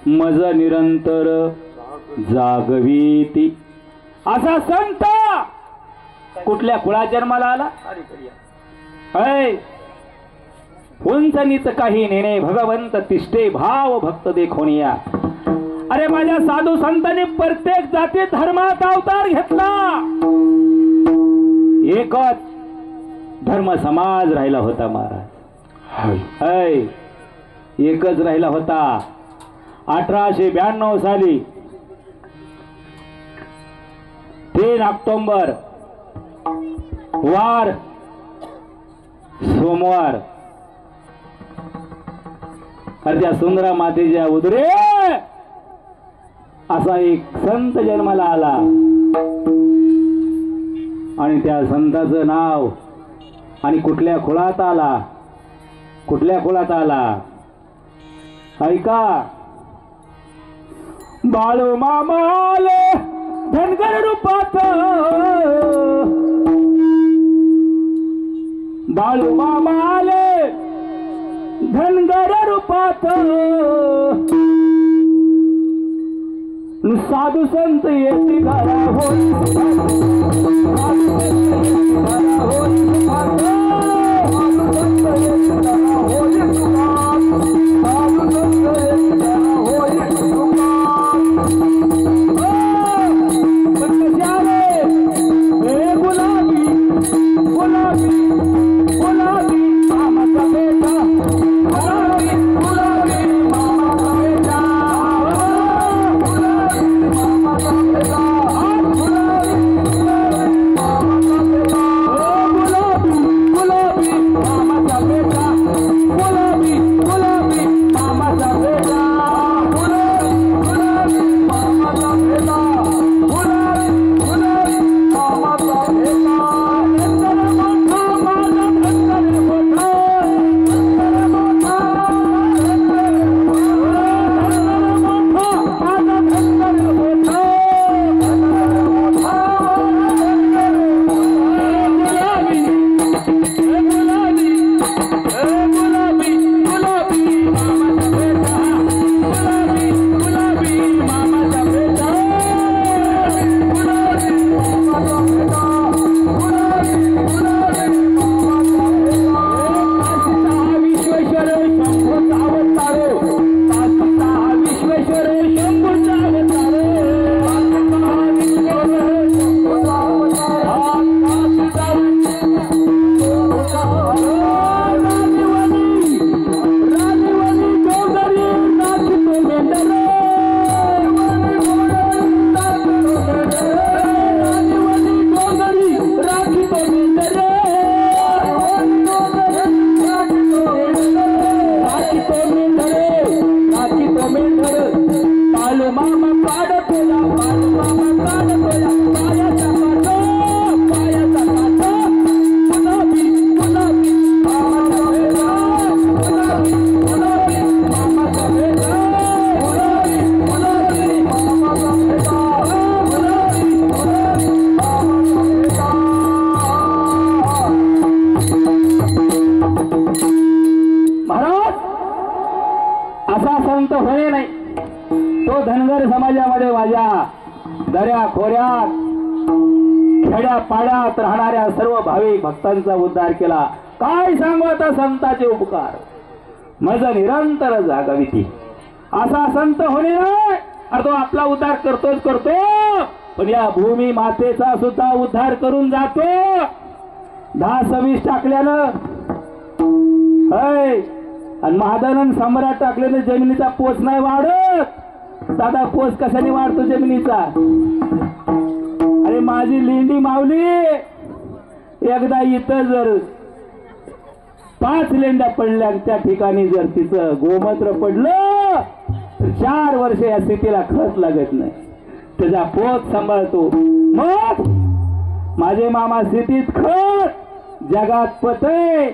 S2: मज निरंतर जागवीती. असा संत कुठल्या कुळा जन्माला आला? ऐ उंच नीच काही नेणे भगवंत तिष्ठे भाव भक्त देखोनिया. अरे माझ्या साधू संतांनी प्रत्येक जाती धर्माचा अवतार घेतला. एकच धर्म समाज राहिला होता महाराज. एकच राहिला होता. 1892 साली 3 ऑक्टोबर वार सोमवार त्या सुंदरा मातेच्या उदरे असा एक संत जन्माला आला. आणि त्या संताचं नाव आणि कुठल्या कुळात आला, कुठल्या कुळात आला ऐका. बाळू मामा आले धनगर रूपात, बाळू मामा आले धनगर रूपात. साधू संत येती घरा होई गुलाबी गुलाबी गुलाबी मामाचा बेटा, गुलाबी गुलाबी मामाचा बेटा, मामाचा बेटा, गुलाबी गुलाबी मामाचा बेटा, गुलाबी गुलाबी मामाचा बेटा, गुलाबी गुलाबी मामाचा बेटा, गुलाबी गुलाबी मामाचा बेटा. धनगर समाजामध्ये माझ्या दऱ्या खोऱ्यात खेड्या पाड्यात राहणाऱ्या सर्व भाविक भक्तांचा उद्धार केला. काय सांगू आता संताचे उपकार मज निरंतर जागविती. असा संत होणे नाही, अरे तो आपला उद्धार करतोच करतो, पण या भूमी मातेचा सुद्धा उद्धार करून जातो. 10-26 टाकल्यानं आणि महादानन सम्राट टाकल्यानं जमिनीचा पोच नाही वाढत. दादा पोच कशाने वाढतो जमिनीचा? अरे माझी लेंडी माऊली एकदा इथं जर 5 लेंड्या पडल्या त्या ठिकाणी जर तिचं गोमूत्र पडलं तर 4 वर्ष या स्थितीला खत लागत नाही, त्याचा पोच सांभाळतो. मग माझे मामा स्थितीत खत जगात पते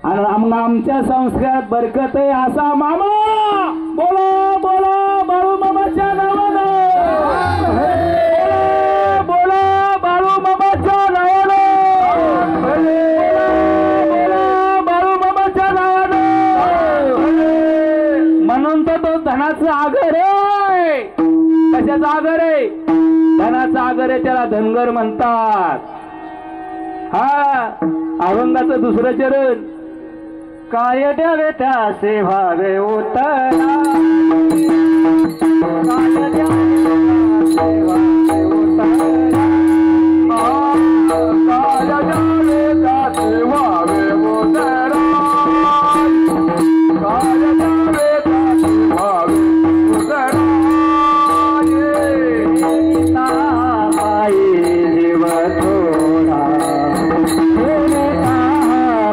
S2: आणि आमच्या संस्कारात बरकत आहे असा मामा. बोला बोला बाळू मामाच्या नावानं, बोला बाळू मामाच्या नावानं, बोला बाळू मामा. पैशाचा आगर आहे, धनाचा आगर आहे, त्याला धनगर म्हणतात. हा अभंगाचं दुसरं चरण. काय द्यावे त्यासे व्हावे उतरा, काय द्यावे त्यासे व्हावे उतरा,
S1: काय द्यावे त्याचे व्हावे उतरा, काय द्यावे त्याचे व्हावे उतरा.
S2: पायी जीव थोडा,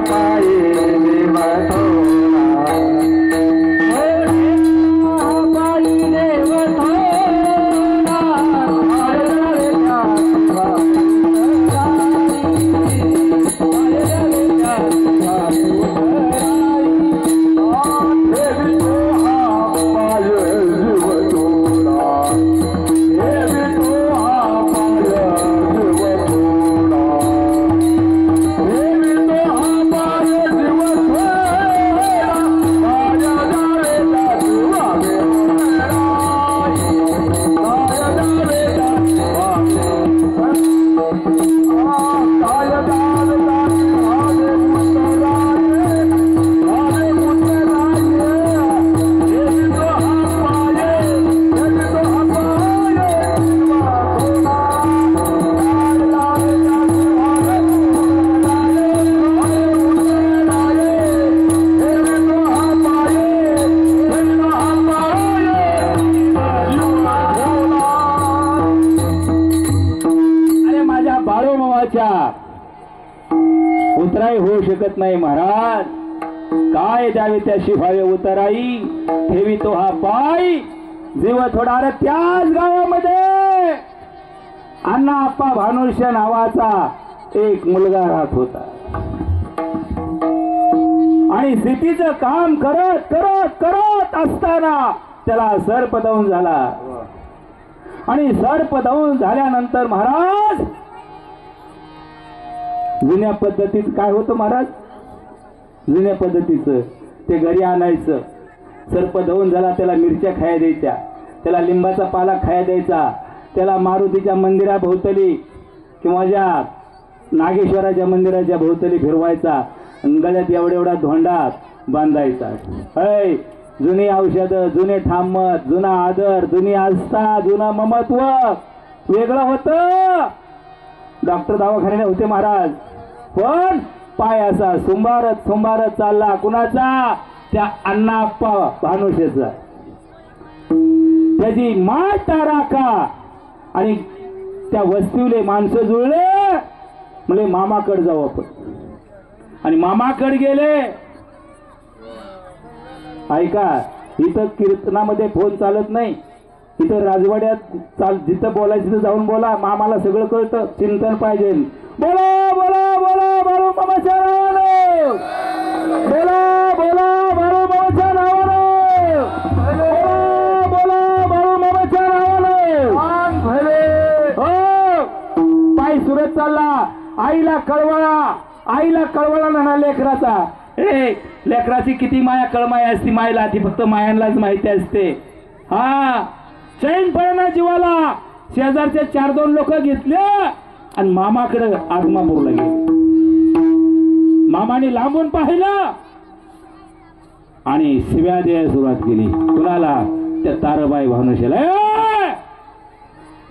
S2: पायी जीव थोडा, पायी देव थोडा, उतराई होऊ शकत नाही महाराज. काय द्यावे त्या शिफावे उतराई, ठेवी तो हा पाय जीव थोडा. रे त्याच गावामध्ये अण्णा आप्पा भानुष्य नावाचा एक मुलगा राहत होता आणि शेतीचं काम करत करत करत असताना त्याला सर्पदंश झाला. आणि सर्पदंश झाल्यानंतर महाराज जुन्या पद्धतीत काय होतं महाराज, जुन्या पद्धतीचं ते घरी आणायचं. सर्पदंश झाला त्याला मिरच्या खाया द्यायच्या, त्याला लिंबाचा पाला खाया द्यायचा, त्याला मारुतीच्या मंदिराभोवतली किंवा ज्या नागेश्वराच्या मंदिराच्या भोवतली फिरवायचा, गळ्यात एवढा धोंडा बांधायचा. ऐ जुनी औषधं, जुने ठामत, जुना आदर, जुनी आस्था, जुना ममत्व वेगळं होतं. डॉक्टर दवाखान्याने होते महाराज, पण पाय असा सुंभारत सुंभारत चालला. कुणाचा? त्या अण्णाप्पा भानुष्याचा. त्याची माठ राखा. आणि त्या वस्तीवले माणसं जुळले, म्हणजे मामाकडे जाऊ आपण. आणि मामाकडे गेले. ऐका, इथं कीर्तनामध्ये फोन चालत नाही, इथं राजवाड्यात जिथं बोलायचं तिथं जाऊन बोला. मामाला सगळं कळतं. चिंतन पाहिजे. बोला बोला बोला बाळू मामाच्या नावानं, बोला बोला बाळू मामाच्या नावानं, बोला बोला बाळू मामाच्या नावानं. हो, पाय सुरत चालला. आईला कळवळा म्हणा लेकराचा. ए लेकराची किती माया कळमाया असती मायला, ती फक्त मायांनाच माहिती असते. हा चैन पडना जीवाला. शेजारचे 4-2 लोक घेतले आणि मामाकडे आगमापूरला गेले. मामाने लांबून पाहिलं आणि शिव्या द्यायला सुरुवात केली. कुणाला? त्या ताराबाई भानुशाला.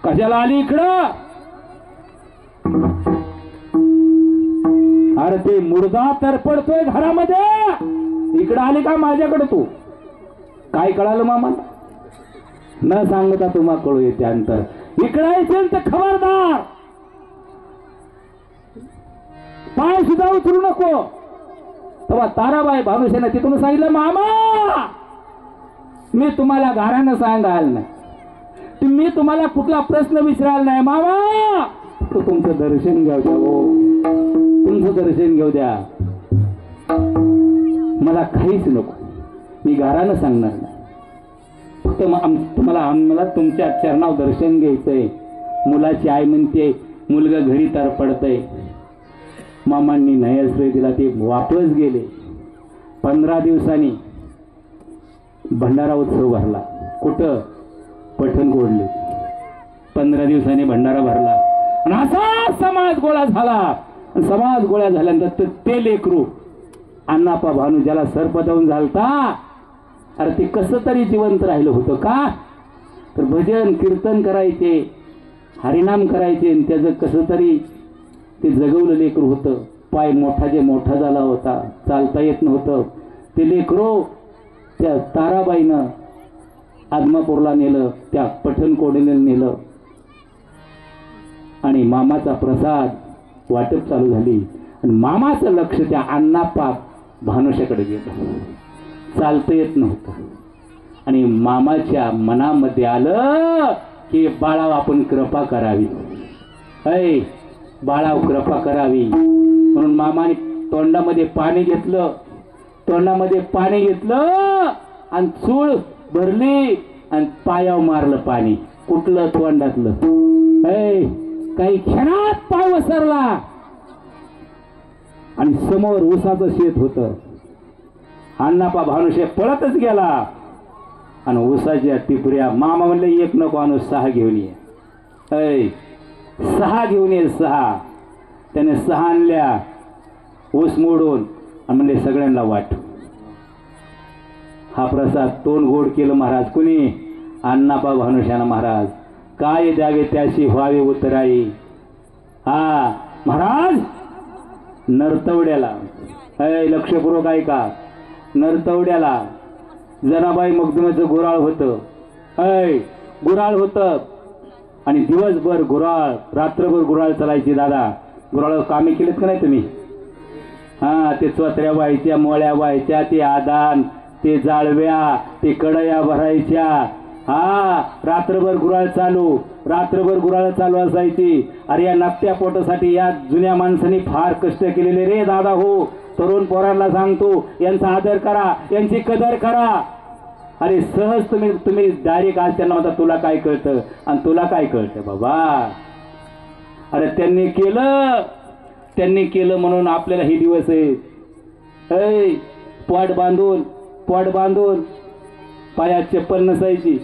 S2: कशाला आली इकडं? अरे ते मुर्दा तर पडतोय घरामध्ये, इकडं आली का माझ्याकडे? तू काय कळालं मामाला? न सांगता तुम्हा कळू येते अंतर. इकडे यायचं तर खबरदार, पाय सुद्धा उचलू नको. तेव्हा ताराबाई भानुशाने तिथून सांगितलं, मामा मी तुम्हाला गाऱ्यानं सांगायला नाही, मी तुम्हाला कुठला प्रश्न विचारायला नाही. मामा तो तुमचं दर्शन घेऊ द्या. हो, तुमचं दर्शन घेऊ द्या. मला काहीच नको, मी गारानं सांगणार नाही. फक्त आम्हाला तुमच्या चरणावर दर्शन घ्यायचंय. मुलाची आई म्हणते मुलगा घरी तर पडतय. मामांनी नाही असले तिला ते वापस गेले. 15 दिवसांनी भंडारा उत्सव भरला. कुठं? पठणकोडले. 15 दिवसांनी भंडारा भरला आणि असा समाज गोळा झाला. समाज गोळा झाल्यानंतर ते लेकरू अण्णाप्पा भानू ज्याला सर्पदंश झालता, अरे ते कसं तरी जिवंत राहिलं होतं का? तर भजन कीर्तन करायचे, हरिनाम करायचे, आणि त्याचं कसं तरी ते जगवलं लेकरू होतं. पाय मोठा झाला होता, चालता येत नव्हतं. ते लेकरू त्या ताराबाईनं आदमापूरला नेलं, त्या पठणकोडीला नेलं आणि मामाचा प्रसाद वाटप चालू झाली. आणि मामाचं लक्ष त्या अण्णाप्पा भानुशाकडे गेलं. चालता येत नव्हतं आणि मामाच्या मनामध्ये आलं की बाळाव आपण कृपा करावी, ऐ बाळाव कृपा करावी. म्हणून मामाने तोंडामध्ये पाणी घेतलं आणि चूळ भरली आणि पायावर मारलं पाणी. कुठलं? तोंडातलं. ऐ काही क्षणात पाय वसरला आणि समोर ऊसाचं शेत होतं. अण्णाप्पा भानुशे पळतच गेला आणि ऊसाच्या टिपऱ्या. मामा म्हणले एक नको आणू, 6 घेऊन ये. ऐ 6 घेऊन ये, 6. त्याने 6 आणल्या ऊस मोडून आणि म्हणले सगळ्यांना वाट. हा प्रसाद तोंड गोड केलं महाराज. कुणी? अण्णाप्पा भानुशानं महाराज. काय द्यावे त्याशी व्हावे उतराई. हा महाराज नरतवड्याला, ऐ लक्षपूर्वक ऐका, नरतवड्याला जनाबाई मगदुमेचं गुराळ होतं. ऐ गुराळ होतं आणि दिवसभर गुराळ, रात्रभर गुराळ चालायची. दादा गुराळ कामे केलेत का नाही तुम्ही? हा ते चोत्र्या व्हायच्या, मोळ्या व्हायच्या, ते आदान, ते जाळव्या, ते कढया भरायच्या. हा रात्रभर गुराळ चालू असायची. अरे या नाट्या पोटासाठी या जुन्या माणसांनी फार कष्ट केलेले रे दादा. हो तरुण पोरांना सांगतो, यांचा आदर करा, यांची कदर करा. अरे सहज तुम्ही डायरेक्ट आज त्यांना म्हणता तुला काय कळतं आणि तुला काय कळतं बाबा. अरे त्यांनी केलं म्हणून आपल्याला हे दिवस आहे. पोट बांधून पायात चप्पल नसायची,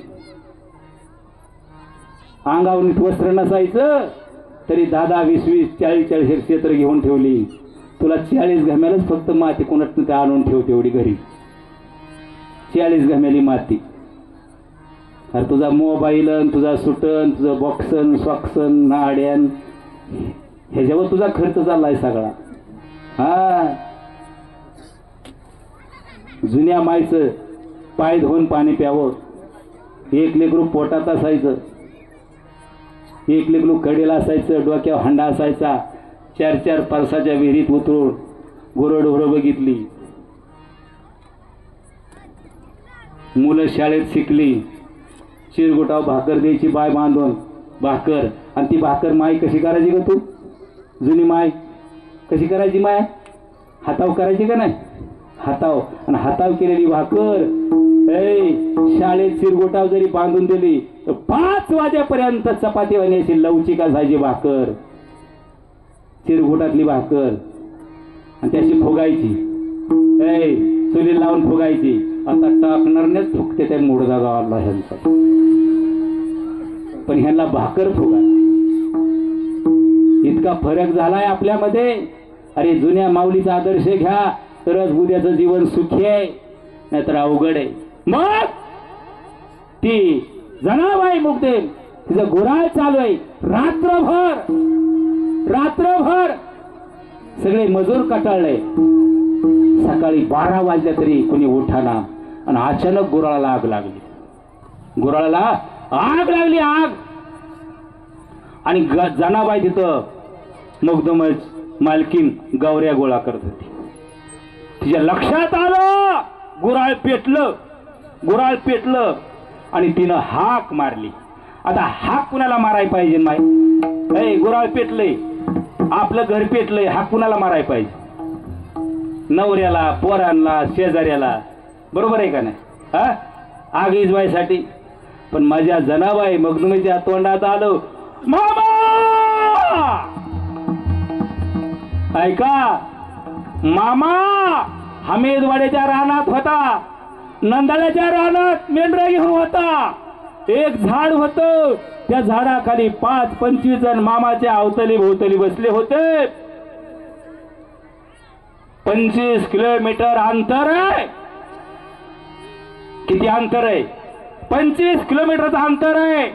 S2: अंगावर नीट वस्त्र नसायचं, तरी दादा 20-20, 40-40 क्षेत्र घेऊन ठेवली. तुला 40 घमेलच फक्त माती कोणात ते आणून ठेवते एवढी घरी. 40 घमेली माती. अरे तुझा मोबाईल, तुझा सुटन, तुझं बॉक्सन, सॉक्सन, नाड्यान, ह्याच्यावर तुझा खर्च चाललाय सगळा. हा जुन्या मायचं पाय धुवून पाणी प्यावं. एक लेकरू पोटात असायचं, एक लेकरू कडेला असायचं, डोक्यावर हांडा असायचा. 4-4 परसाच्या विहिरीत उतरून गुरंढोरं बघितली. मुलं शाळेत शिकली. चिरगुटाव भाकर द्यायची बाय बांधून भाकर. आणि ती भाकर माय कशी करायची ग तू? जुनी माय कशी करायची? माय हाताव करायची का नाही? हाताव. आणि हाताव केलेली भाकर शाळेत चिरगोटाव जरी बांधून दिली तर 5 वाजेपर्यंत चपाती वाण्याची लवचिक असायची भाकर. चिरगोटातली भाकर आणि त्याची फुगायची. चुली लावून फुगायची. आता टाकणारनेच फुगते त्या मुडदा गावाला ह्यांचा, पण ह्यांना भाकर फुगा. इतका फरक झालाय आपल्यामध्ये. अरे जुन्या माऊलीचा आदर्श घ्या तरच उद्याचं जीवन सुखी आहे, नाहीतर अवघड आहे. मग ती जनाबाई मुक्ते, तिचं गुराळ चालू आहे. रात्रभर सगळे मजूर कटाळले. सकाळी 12 वाजल्या तरी कोणी उठाना. आणि अचानक गुराळाला आग लागली. आग आणि जनाबाई तिथं मगदुमच मालकीन गौऱ्या गोळा करत होती. तिच्या लक्षात आलं गुराळ पेटलं आणि तिनं हाक मारली. आता हाक कुणाला मारायला पाहिजे? माय गुराळ पेटलंय, आपलं घर पेटलंय, हाक कुणाला मारायला पाहिजे? नवऱ्याला, पोरांना, शेजाऱ्याला. बरोबर आहे का नाही? हा आग इजवायसाठी. पण माझ्या जनाबाई मगदुमेच्या तोंडात आलं मामा. ऐका, मामा हमीदवाड्याच्या रानात होता, नंदाळ्याच्या रानात मेंढरा घेऊन होता. एक झाड होतं त्या झाडाखाली 25 जण मामाच्या अवतली भोवतली बसले होते. 25 किलोमीटर अंतर आहे. किती अंतर आहे? 25 किलोमीटरचं अंतर आहे.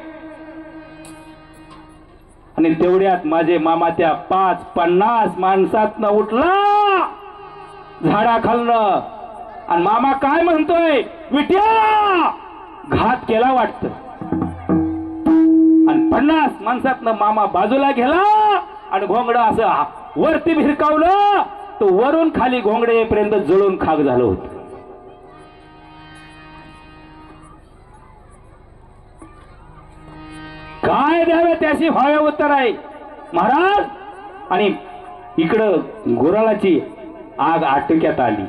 S2: आणि तेवढ्यात माझे मामा त्या 50 माणसातनं उठला झाडाखालनं. आणि मामा काय म्हणतोय? विट्या घात केला वाटत. आणि 50 माणसातनं मामा बाजूला गेला आणि घोंगड असं वरती भिरकावलं. तो वरून खाली घोंगडे येईपर्यंत जळून खाक झालं होतं. काय द्यावे त्याशी व्हावे उत्तर आहे महाराज. आणि इकडं गुराळाची आग आटोक्यात आली.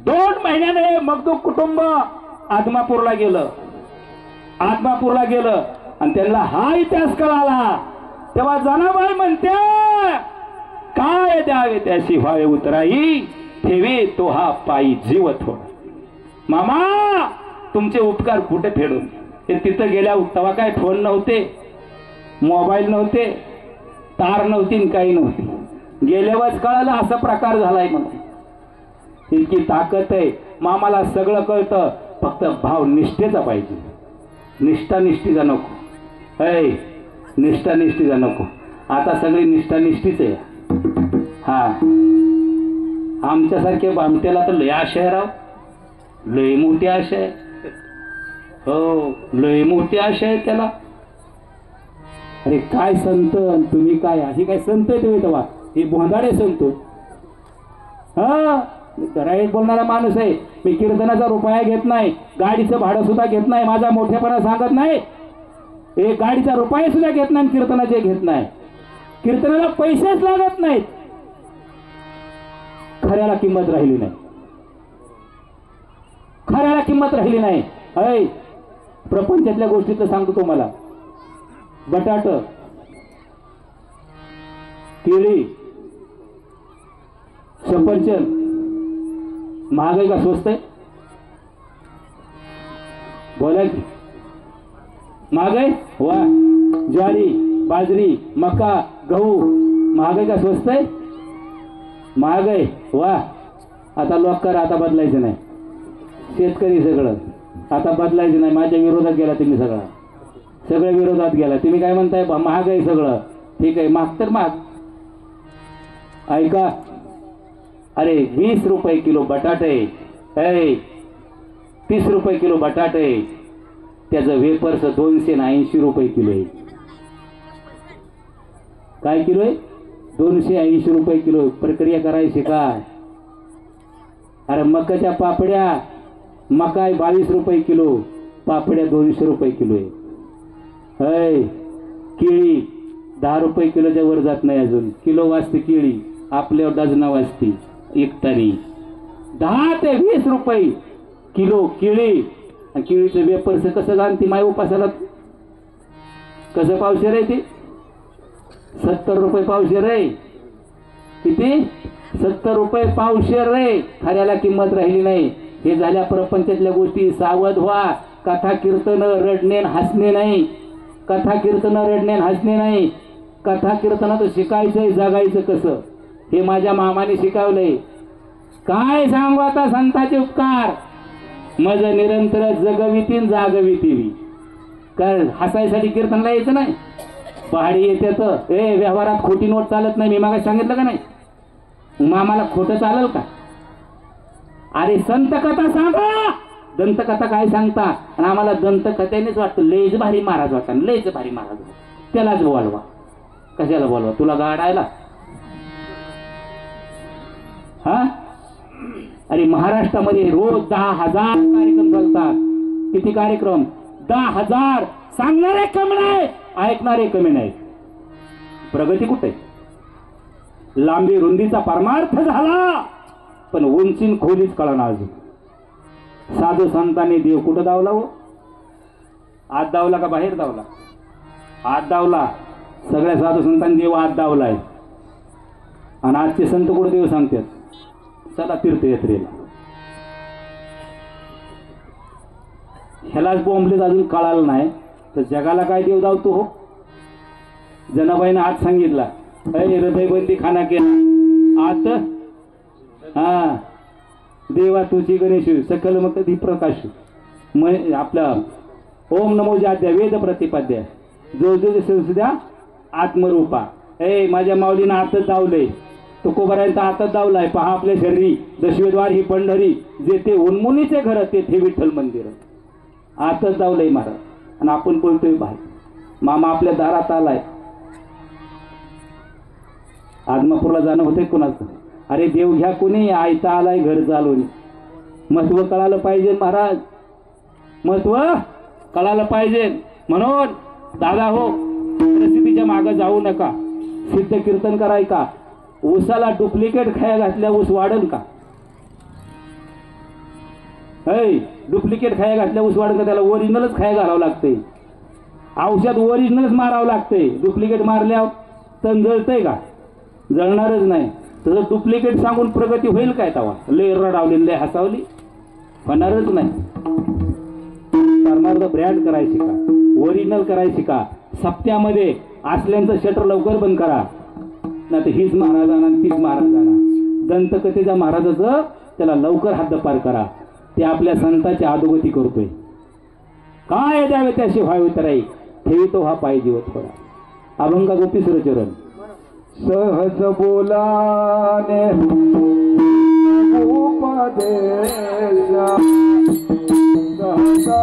S2: 2 महिन्याने मग तो कुटुंब आदमापूरला गेलं. आदमापूरला गेलं आणि त्यांना हा इतिहास कळाला. तेव्हा जनाबाई म्हणते काय द्यावे त्याशी व्हावे उतराई, ठेवे तो हा पायी जीव थोडा. मामा तुमचे उपकार कुठे फेडून. ते तिथं गेल्या तेव्हा काय फोन नव्हते, मोबाईल नव्हते, तार नव्हती, काही नव्हती. गेल्यावरच कळालं असा प्रकार झालाय म्हणून. इतकी ताकद आहे. मामाला सगळं कळतं, फक्त भाव निष्ठेचा पाहिजे. निष्ठा निष्ठीचा नको. निष्ठा निष्ठीचा नको. आता सगळी निष्ठा निष्ठीच आहे. हा आमच्यासारखे बामटेला तर लय आशा आहे राव. लय मोठी आशा आहे. हो लय मोठी आशा आहे त्याला. अरे काय संत तुम्ही, काय ही काय संत आहे तुम्ही? तेव्हा हे बोंधाडे संत. हा राईट बोलणारा माणूस आहे. मी कीर्तनाचा रुपया घेत नाही, गाडीचं भाडं सुद्धा घेत नाही, माझा मोठेपणा सांगत नाही. एक गाडीचा रुपया सुद्धा घेत नाही, कीर्तनाचे घेत नाही. कीर्तनाला पैसेच लागत नाहीत. खऱ्याला किंमत राहिली नाही. खऱ्याला किंमत राहिली नाही. अय प्रपंचातल्या गोष्टीचं सांगतो तुम्हाला. बटाट, केळी, सफरचंद महाग आहे का स्वस्त आहे? बोला की महाग आहे? वा. ज्वारी, बाजरी, मका, गहू महाग आहे का स्वस्त आहे? महाग आहे. वा. आता लोक करा, आता बदलायचं नाही. शेतकरी सगळं आता बदलायचं नाही. माझ्या विरोधात गेला तुम्ही सगळ्या विरोधात गेला. तुम्ही काय म्हणताय? महाग आहे सगळं. ठीक आहे, महाग तर महाग. ऐका, अरे 20 रुपये किलो बटाटे, 30 रुपये किलो बटाटे, त्याचं वेपर्स 280 रुपये किलो आहे. काय किलो आहे? 280 रुपये किलो. प्रक्रिया करायची काय? अरे मकाच्या पापड्या, मकाय 22 रुपये किलो, पापड्या 200 रुपये किलो आहे. केळी 10 रुपये किलोच्या वर जात नाही अजून. किलो वाजते केळी, आपल्यावर डझना वाजते एकतानी. 10 ते 20 रुपये किलो केळी. आणि केळीचं वेपर्स कसं जाणती माय उपासाला? कसं पावशेर आहे ते? 70 रुपये पावशेर आहे. किती? 70 रुपये पावशेर आहे. खऱ्याला किंमत राहिली नाही. हे झाल्या प्रपंचातल्या गोष्टी. सावध व्हा. कथा कीर्तन रडणे हसणे नाही. कथा कीर्तन रडणे हसणे नाही. कथा कीर्तनात शिकायचंय, जगायचं कसं हे माझ्या मामाने शिकवलंय. काय सांगू आता संतांचे उपकार. मज निरंतर जगवितीन जागविती. कारण हसायसाठी कीर्तनला यायचं नाही. पहाडी येते तर व्यवहारात खोटी नोट चालत नाही. मी मागे सांगितलं का नाही? मामाला खोटं चालेल का? अरे संत कथा सांगा. दंतकथा काय सांगता? आणि आम्हाला दंतकथेनेच वाटतं लयच भारी महाराज होता, लयच भारी महाराज होता. त्यालाच बोलवा. कशाला बोलवा? तुला गाडायला? हा. अरे महाराष्ट्रामध्ये रोज 10,000 कार्यक्रम चालतात. किती कार्यक्रम? 10,000. सांगणारे कमी नाही, ऐकणारे कमी नाही. प्रगती कुठे? लांबी रुंदीचा परमार्थ झाला, पण उंचीन खोलीच कळना अजून. साधू संतांनी देव कुठं दावला हो? आत दावला का बाहेर दावला? आत दावला. सगळ्या साधू संतांनी देव आत दावलाय. आणि आजचे संत कुठे देव सांगतात? चला तीर्थयात्रेला. ह्यालाच बोंबलेत अजून कळालं नाही. तर जगाला काय देव धावतो हो? जनाबाईनं आज सांगितला, हृदयबंदी खाना केला आत हा देवा तुझी गणेश सकल मग कधी प्रकाश आपला ओम नमो जाद्या वेद प्रतिपाद्या जो जो संसद्या आत्मरूपा. माझ्या माऊलीनं आतच धावलंय, तुकोबरायांचा आतच धावलाय. पहा आपल्या शरीरी दशवेद्वार ही पंढरी, जेथे उन्मुनीचे घर तेथे विठ्ठल मंदिर. आतच धावलंय महाराज. आणि आपण बोलतोय बाहेर. मामा आपल्या दारात आलाय. आदमापूरला जाणं होतंय कोणाचं? अरे देव घ्या कोणी, आयता आलाय घर चालवून. महत्व कळालं पाहिजे महाराज, महत्व कळालं पाहिजे. म्हणून दादा हो, प्रसिद्धीच्या मागे जाऊ नका. सिद्ध कीर्तन कराय का? ऊसाला डुप्लिकेट खाया घातल्या ऊस वाढन का? डुप्लिकेट खाया घातल्या ऊस वाढन का? त्याला ओरिजिनलच खाया घालावं लागते. औषध ओरिजिनलच मारावं लागते. डुप्लिकेट मारल्यावर तण जळतंय का? जळणारच नाही. तसं डुप्लिकेट सांगून प्रगती होईल काय? तवा लय रडावली लय हसावली, होणारच नाही. करणार तर ब्रँड करायची का? ओरिजिनल करायची का? सप्त्यामध्ये असल्यांचं शटर लवकर बंद करा, नाही तर हीच महाराजांना तीच महाराजांना. दंतकथेच्या महाराजाचं त्याला लवकर हद्दपार करा. ते आपल्या संतांची अधोगती करतोय. काय द्यावे त्याशी व्हावे तराई ठेवितो हा पाहिजे होत थोडा. अभंगा गोपी सुरचरण.
S1: सहज बोलाने उपदेश, सहज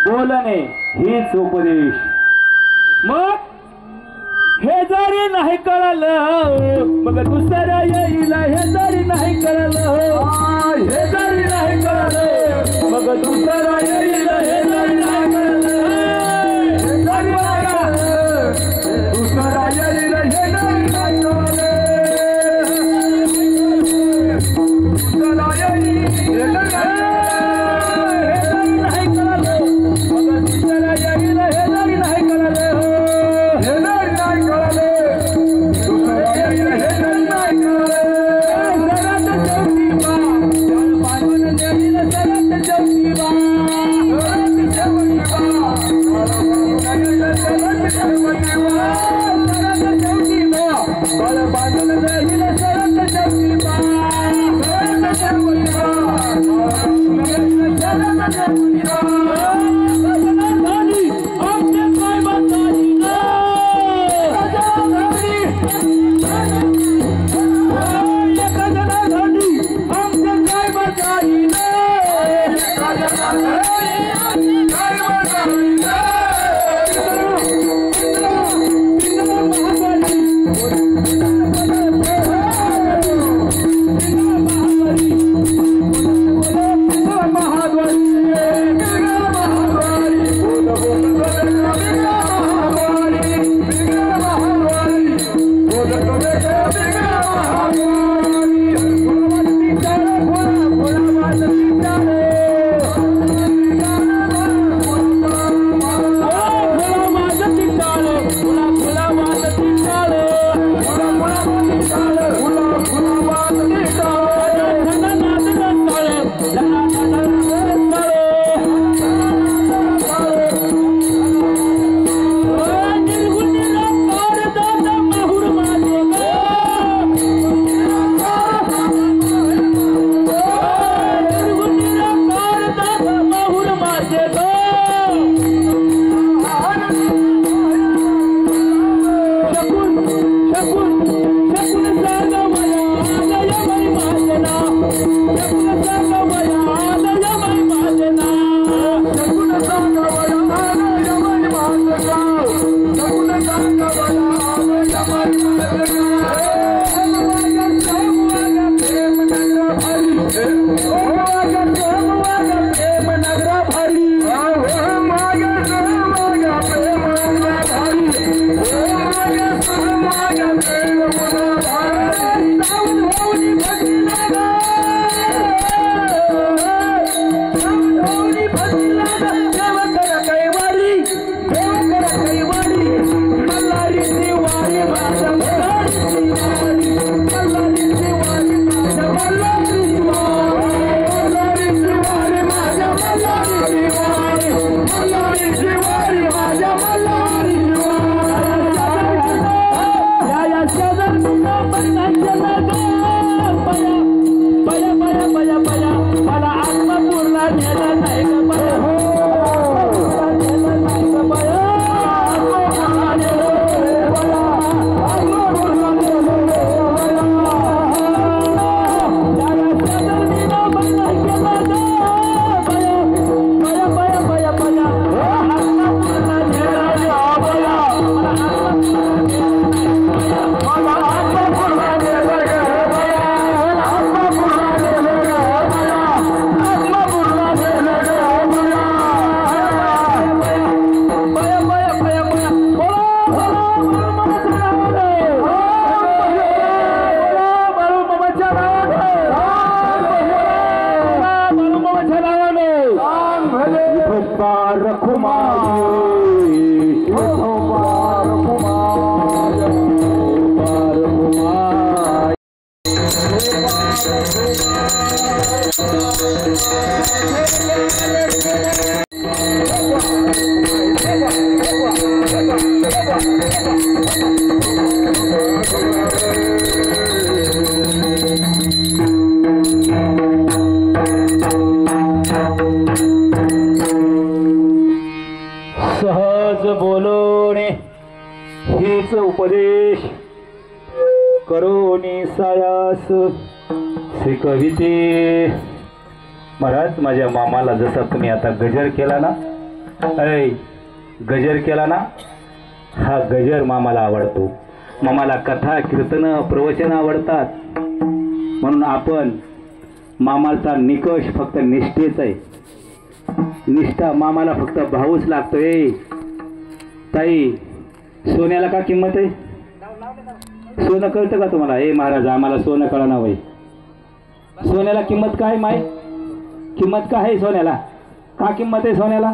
S1: बोलाने
S2: हीच उपदेश. मग हे जरी नाही कळलं मग दुसऱ्या येईल. हे जरी नाही कळलं, हे जरी नाही कळलं मग दुसरा येईल. हे जरी नाही कळलं, हे जरी नाही कळलं दुसरा येईल. हे जरी नाही कळलं दुसरा येईल. हे जरी नाही कळलं पारखुमाई विठो पारखुमाई पारखुमाई सहज बोलणे हीच उपदेश करोनी सायास शिकविते. महाराज माझ्या मामाला जसा तुम्ही आता गजर केला ना, अरे गजर केला ना, हा गजर मामाला आवडतो. मामाला कथा कीर्तन प्रवचन आवडतात. म्हणून आपण मामाचा निकष फक्त निष्ठेच आहे. निष्ठा मामाला फक्त भाऊच लागतोय. ताई सोन्याला का किंमत आहे? सोनं कळतं का तुम्हाला? ए महाराज आम्हाला सोनं कळा ना वय. सोन्याला किंमत काय माय? किंमत काय आहे सोन्याला? का किंमत आहे सोन्याला?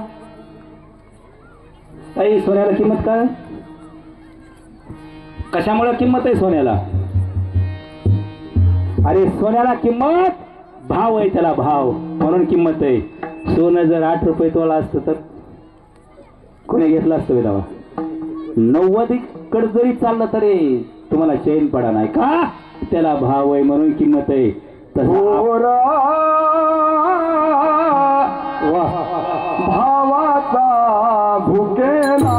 S2: ताई सोन्याला किंमत काय? कशामुळे किंमत आहे सोन्याला? अरे सोन्याला किंमत भाव आहे, त्याला भाव म्हणून किंमत आहे. सोनं जर 8 रुपये तोळा असतं तर कोणी घेतलं असतं विधावा? 90 कड जरी चाललं तरी तुम्हाला चैन पडा नाही का? त्याला भाव आहे म्हणून किंमत आहे.
S1: भावाचा भुकेला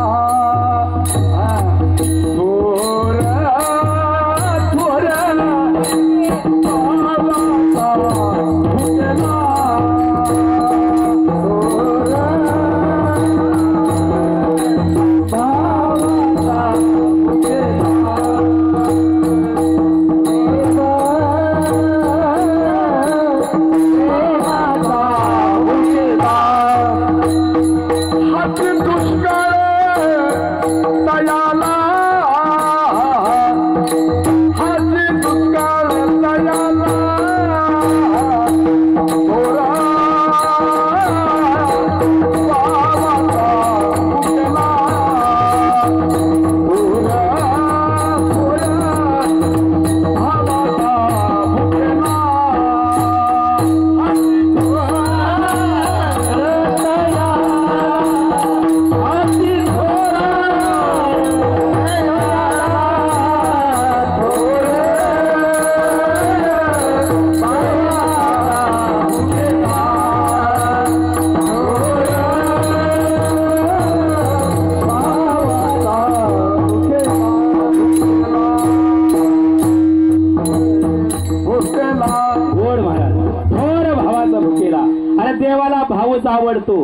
S2: आवडतो,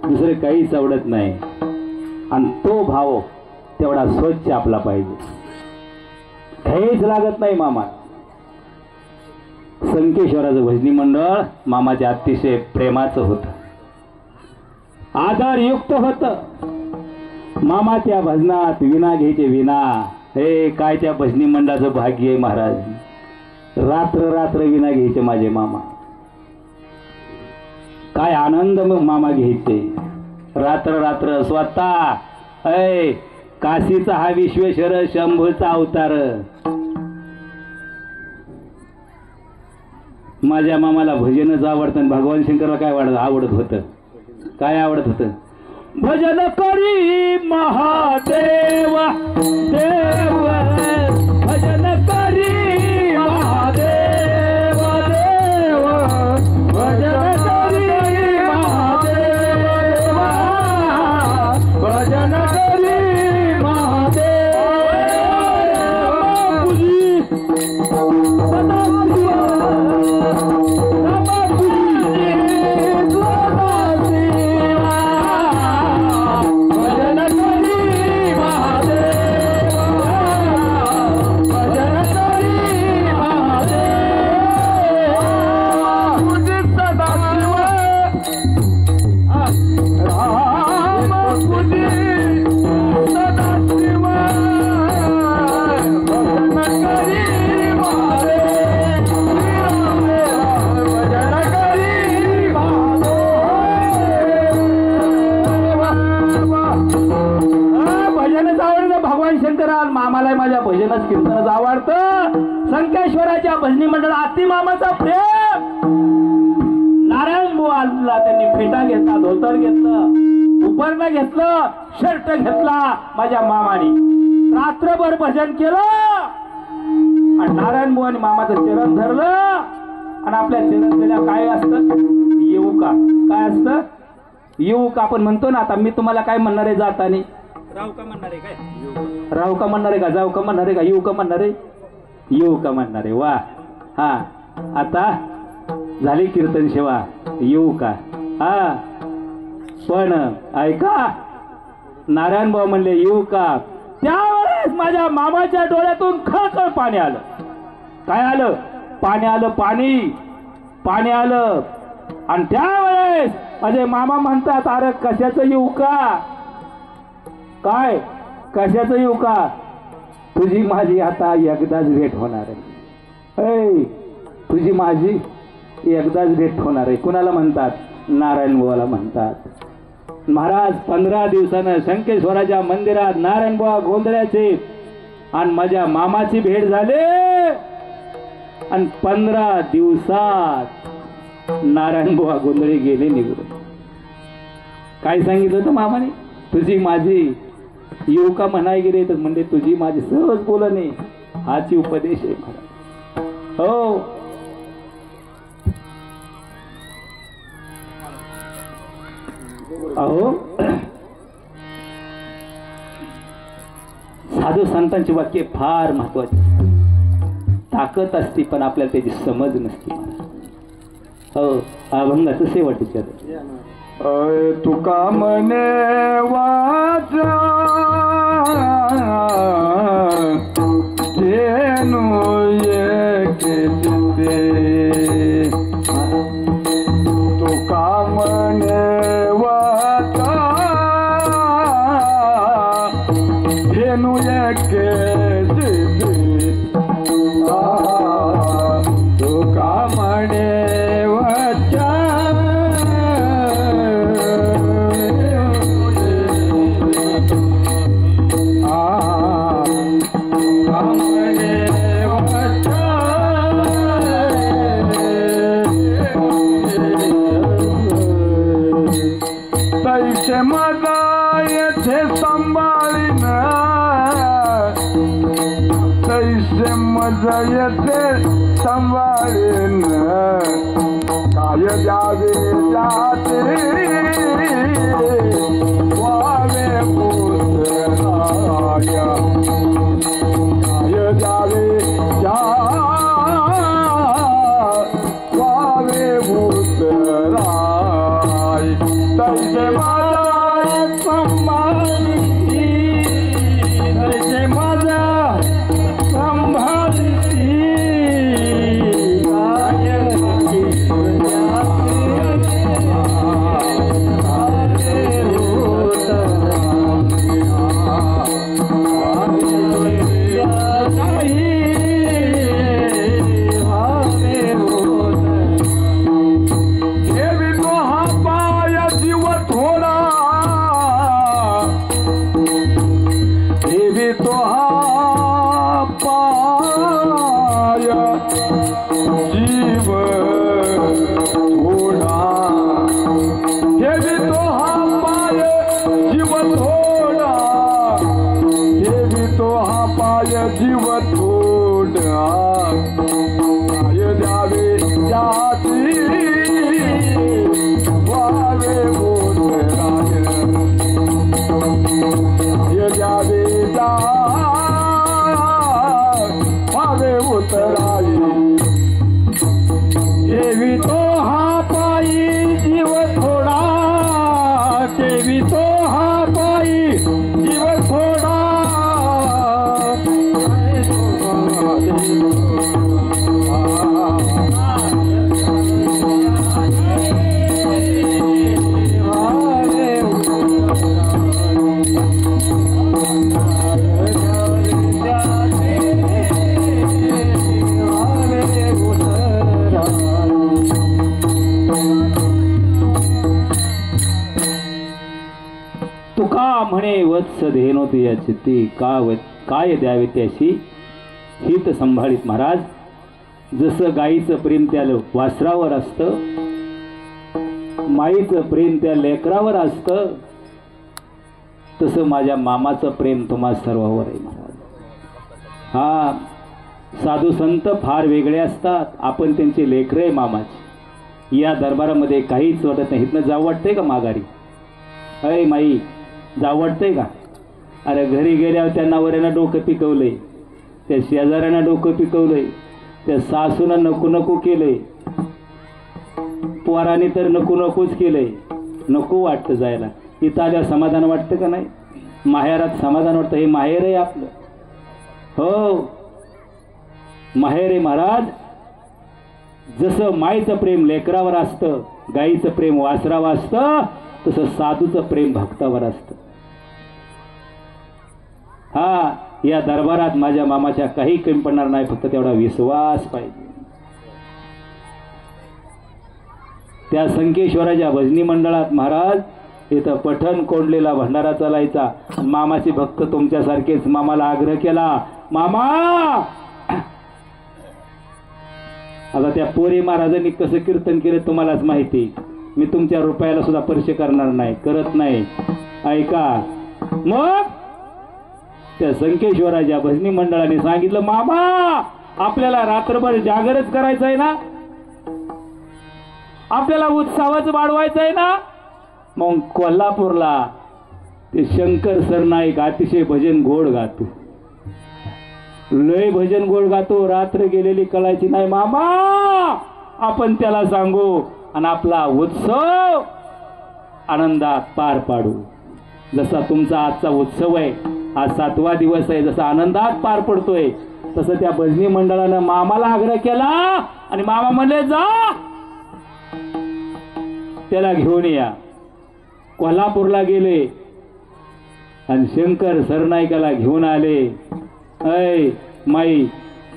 S2: दुसरे काहीच आवडत नाही. आणि तो भाव तेवढा स्वच्छ आपला पाहिजे. काहीच लागत नाही. मामा संकेश्वराचं भजनी मंडळ मामाच्या अतिशय प्रेमाचं होतं, आदरयुक्त होतं. मामा त्या भजनात विना घ्यायचे. विना हे काय त्या भजनी मंडळाचं भाग्य आहे महाराज. रात्र रात्र विना घ्यायचे माझे मामा. काय आनंद मग मामा घ्यायचे रात्र रात्र. स्वतः काशीचा हा विश्वेश्वर शंभूचा अवतार. माझ्या मामाला भजनच आवडतं. भगवान शंकरला काय आवडत होतं? काय आवडत होतं? भजन करी महादेव देव, भजन करी महादेव देव, भजन करी महादेव, भजन करी महादेव. कीर्तनच आवडतं. संकेश्वराच्या भजनी मंडळ आती मामाचा प्रेम. नारायण बुवाला त्यांनी फेटा घेतला, धोतर घेतलं, उपरणं घेतलं, शर्ट घेतला. माझ्या मामाने रात्रभर भजन केलं आणि नारायण बुवानी मामाचं चरण धरलं. आणि आपल्या चरण दिल्या काय असतं? येऊ का? काय असतं? येऊ का? आपण म्हणतो ना. आता मी तुम्हाला काय म्हणणार आहे जातानी? राहू का म्हणणार आहे? काय राहू का म्हणणार आहे का? जाऊ का म्हणणार आहे का? येऊ का म्हणणार आहे? येऊ का म्हणणार आहे. वा. हा, आता झाली कीर्तन सेवा. येऊ का? हा, पण ऐका, नारायण भाऊ म्हणले येऊ का. त्यावेळेस माझ्या मामाच्या डोळ्यातून खळखळ पाणी आलं. काय आलं? पाणी आलं. पाणी आलं. आणि त्यावेळेस माझे मामा म्हणतात, अरे कशाचं येऊ का? काय कशाचं येऊ का? तुझी माझी आता एकदाच भेट होणार आहे. तुझी माझी एकदाच भेट होणार आहे. कुणाला म्हणतात? नारायण बुवाला म्हणतात. महाराज 15 दिवसानं शंकेश्वराच्या मंदिरात नारायण बुवा गोंधळ्याचे आणि माझ्या मामाची भेट झाली. आणि 15 दिवसात नारायण बुवा गोंधळी गेले निघून. काय सांगितलं होतं मामाने? तुझी माझी येऊ का म्हणाय गेले तर म्हणजे तुझी माझी सहज बोलणे. हाची उपदेश आहे महाराज. हो, अहो, साधू संतांची वाक्य फार महत्वाची. ताकद असते पण आपल्याला त्याची समज नसते. हो, अभंगाचं शेवट विचार.
S1: तुका म्हणे वाचा तुका म्हणे वाचा धेनु एके तुका म्हणे वाचा तैसे मजा येथे सांभाळीन तैसे मजा येथे सांभाळीन काय द्यावे जाते वावे भूतराया काय द्यावे जा वावे भूतराय तैसे माझा संभाळी तैसे माझा संभाळी जीव थोडा काय द्यावे जाती वावे भूतराय काय द्यावे जा वावे भूतराय देवी तो हा पायी जीव थोडा देवी तो हा पायी जीव थोडा
S2: तुका म्हणे वत्स धेनो तुझ्या चित्ती काय द्यावे त्याशी हित संभाळीत महाराज. जसं गाईचं प्रेम त्या वासरावर असतं, माईचं प्रेम त्या लेकरावर असतं, तसं माझ्या मामाचं प्रेम तुम्हा सर्वावर आहे महाराज. हा, साधू संत फार वेगळे असतात, आपण त्यांचे लेकरं आहे मामाचे. या दरबारामध्ये काहीच वाटत नाही. इथनं जाऊ वाटतंय का माघारी? अय माई, जाऊ वाटतंय का? अरे घरी गेल्यावर त्या नवऱ्यानं डोकं पिकवलंय, त्या शेजाऱ्यानं डोकं पिकवलंय, त्या सासूनं नको नको केलंय, पोराने तर नको नकोच केलंय. नको वाटतं जायला. इथं आल्यावर समाधान वाटतं का नाही? माहेरात समाधान वाटतं. हे माहेर आहे आपलं. हो, माहेर आहे महाराज. जसं माईचं प्रेम लेकरावर असतं, गाईचं प्रेम वासरावर असतं, तसं साधूचं प्रेम भक्तावर असतं. हा, या दरबारात माझ्या मामाच्या काही कमी पडणार नाही, फक्त तेवढा विश्वास पाहिजे. त्या संकेश्वराच्या भजनी मंडळात महाराज इथं पठण कोंडलेला भंडारा चालायचा. मामाचे भक्त तुमच्यासारखेच मामाला आग्रह केला, मामा आता त्या पोरी महाराजांनी कसं कीर्तन केलं तुम्हालाच माहिती. मी तुमच्या रुपयाला सुद्धा स्पर्श करणार नाही, करत नाही. ऐका, मग त्या संकेश्वराच्या भजनी मंडळाने सांगितलं, मामा आपल्याला रात्रभर जागरच करायचं आहे ना, आपल्याला उत्सवाच वाढवायचं आहे ना. मग कोल्हापूरला ते शंकर सरनाईक अतिशय भजन गोड गातो, लय भजन गोड गातो. रात्र गेलेली कळायची नाही मामा. आपण त्याला सांगू आणि आपला उत्सव आनंदात पार पाडू. जसा तुमचा आजचा उत्सव आहे, आज 7वा दिवस आहे, जसा आनंदात पार पडतोय, तसं त्या भजनी मंडळानं मामाला आग्रह केला आणि मामा म्हणले, जा त्याला घेऊन या. कोल्हापूरला गेले आणि शंकर सरनाईकाला घेऊन आले. ऐ माई,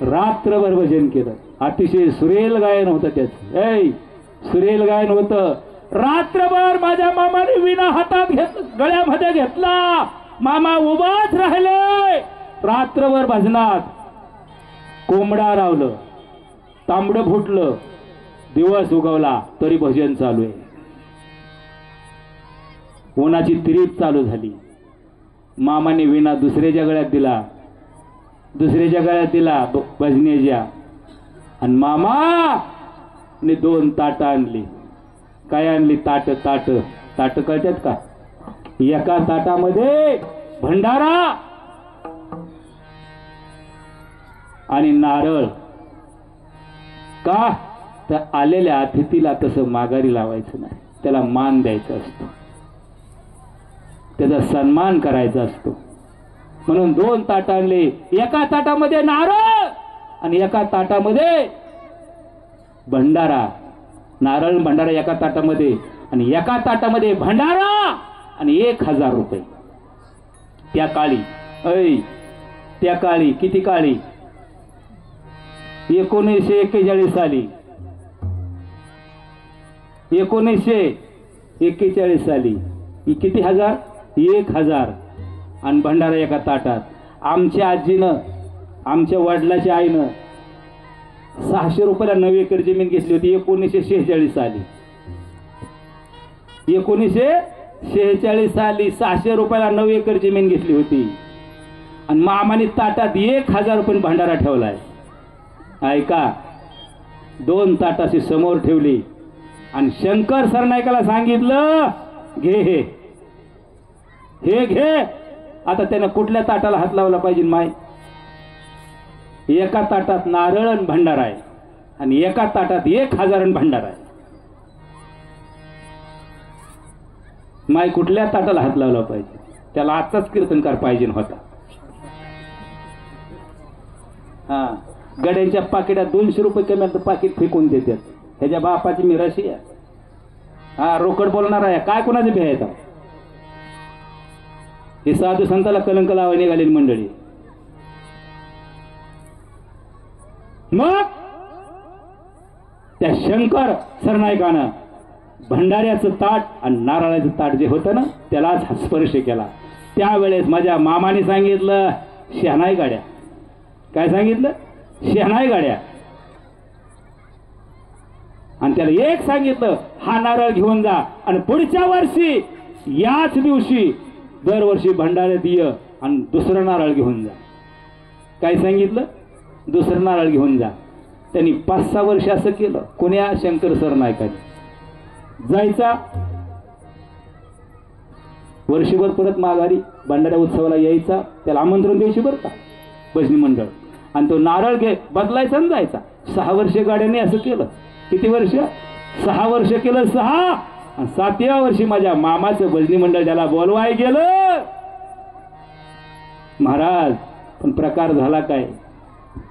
S2: रात्रभर भजन केलं. अतिशय सुरेल गायन होतं त्याचं. ऐ सुरेल गायन होतं. रात्रभर माझ्या मामाने विणा हातात गळ्यामध्ये घेतला. मामा उभाच राहिले रात्रभर भजनात. कोंबडा रावलं, तांबडं फुटलं, दिवस उगवला तरी भजन चालू आहे. उन्हाची तिरीप चालू झाली. मामाने विणा दुसऱ्याच्या गळ्यात दिला, दुसऱ्याच्या गळ्यात दिला भजनेच्या. आणि मामाने 2 ताटं आणली. काय आणली? ताट ताट ताट कळतात का? एका ताटामध्ये भंडारा आणि नारळ. का? तर आलेल्या अतिथीला तसं माघारी लावायचं नाही, त्याला मान द्यायचा असतो, त्याचा सन्मान करायचा असतो. म्हणून 2 ताट आणले. एका ताटामध्ये नारळ आणि एका ताटामध्ये भंडारा. नारळ भंडारा एका ताटामध्ये आणि एका ताटामध्ये भंडारा आणि 1000 रुपये. त्या काळी, ऐ त्या काळी, किती काळी? 1941 साली, 1941 साली किती हजार? 1000 आणि भंडारा एका ताटात. आमच्या आजीनं, आमच्या वडिलाच्या आईनं 600 रुपयाला 9 एकर जमीन घेतली होती 1946 साली. 1946 साली 600 रुपयाला 9 एकर जमीन घेतली होती आणि मामाने ताटात 1000 रुपये भंडारा ठेवलाय. ऐका, 2 ताटाशी समोर ठेवली आणि शंकर सरनाईकाला सांगितलं, घे हे घे. आता त्यानं कुठल्या ताटाला हात लावला पाहिजे माय? एका ताटात नारळ आणि भंडारा आहे आणि एका ताटात 1000 आणि भंडारा आहे. माय कुठल्या ताटाला हात लावला पाहिजे? त्याला आजचाच कीर्तनकार पाहिजे होता. हा, गड्यांच्या पाकिटात 200 रुपये कमी पाकिट फेकून देतात. ह्याच्या बापाची मी रशी आहे. हा, रोकड बोलणार आहे. काय कोणाचे भ्यायचा? हे साधू संताला कलंक लावा निघालेली मंडळी. मग त्या शंकर सरनाईकानं भंडाऱ्याचं ताट आणि नारळाचं ताट जे होतं ना, त्यालाच स्पर्श केला. त्यावेळेस माझ्या मामाने सांगितलं, शहाणाई गाड्या, काय सांगितलं? शहनाई गाड्या. आणि त्याला एक सांगितलं, हा नारळ घेऊन जा आणि पुढच्या वर्षी याच दिवशी दरवर्षी भंडाऱ्यात ये आणि दुसरं नारळ घेऊन जा. काय सांगितलं? दुसरं नारळ घेऊन जा. त्यांनी 5-6 वर्ष असं केलं. कोण्या? शंकर सरनाईकांनी. जायचा वर्षभर, परत माघारी भंडारा उत्सवाला यायचा. त्याला आमंत्रण द्यायची बरं का भजनी मंडळ. आणि तो नारळ बदलायचा आणि जायचा. 6 वर्ष गाड्याने असं केलं. किती वर्ष? 6 वर्ष केलं. 6. आणि 7व्या वर्षी माझ्या मामाचं भजनी मंडळ त्याला बोलवाय गेलं. महाराज, पण प्रकार झाला काय?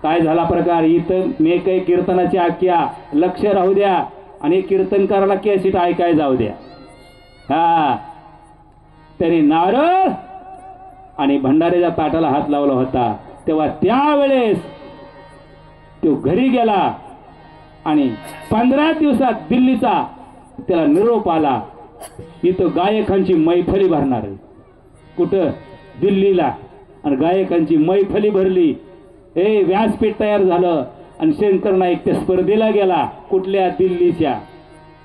S2: काय झाला प्रकार? इथं मी काही कीर्तनाची आख्या लक्ष राहू द्या आणि कीर्तनकाराला कॅसेट ऐकाय जाऊ द्या. हा, त्याने नारळ आणि भंडाऱ्याच्या ताटाला हात लावला होता. तेव्हा त्यावेळेस तो घरी गेला आणि 15 दिवसात दिल्लीचा त्याला निरोप आला, इथं गायकांची मैफली भरणार आहे. कुठं? दिल्लीला. आणि गायकांची मैफली भरली. व्यासपीठ तयार झालं आणि शंकर नाईक त्या स्पर्धेला गेला. कुठल्या? दिल्लीच्या.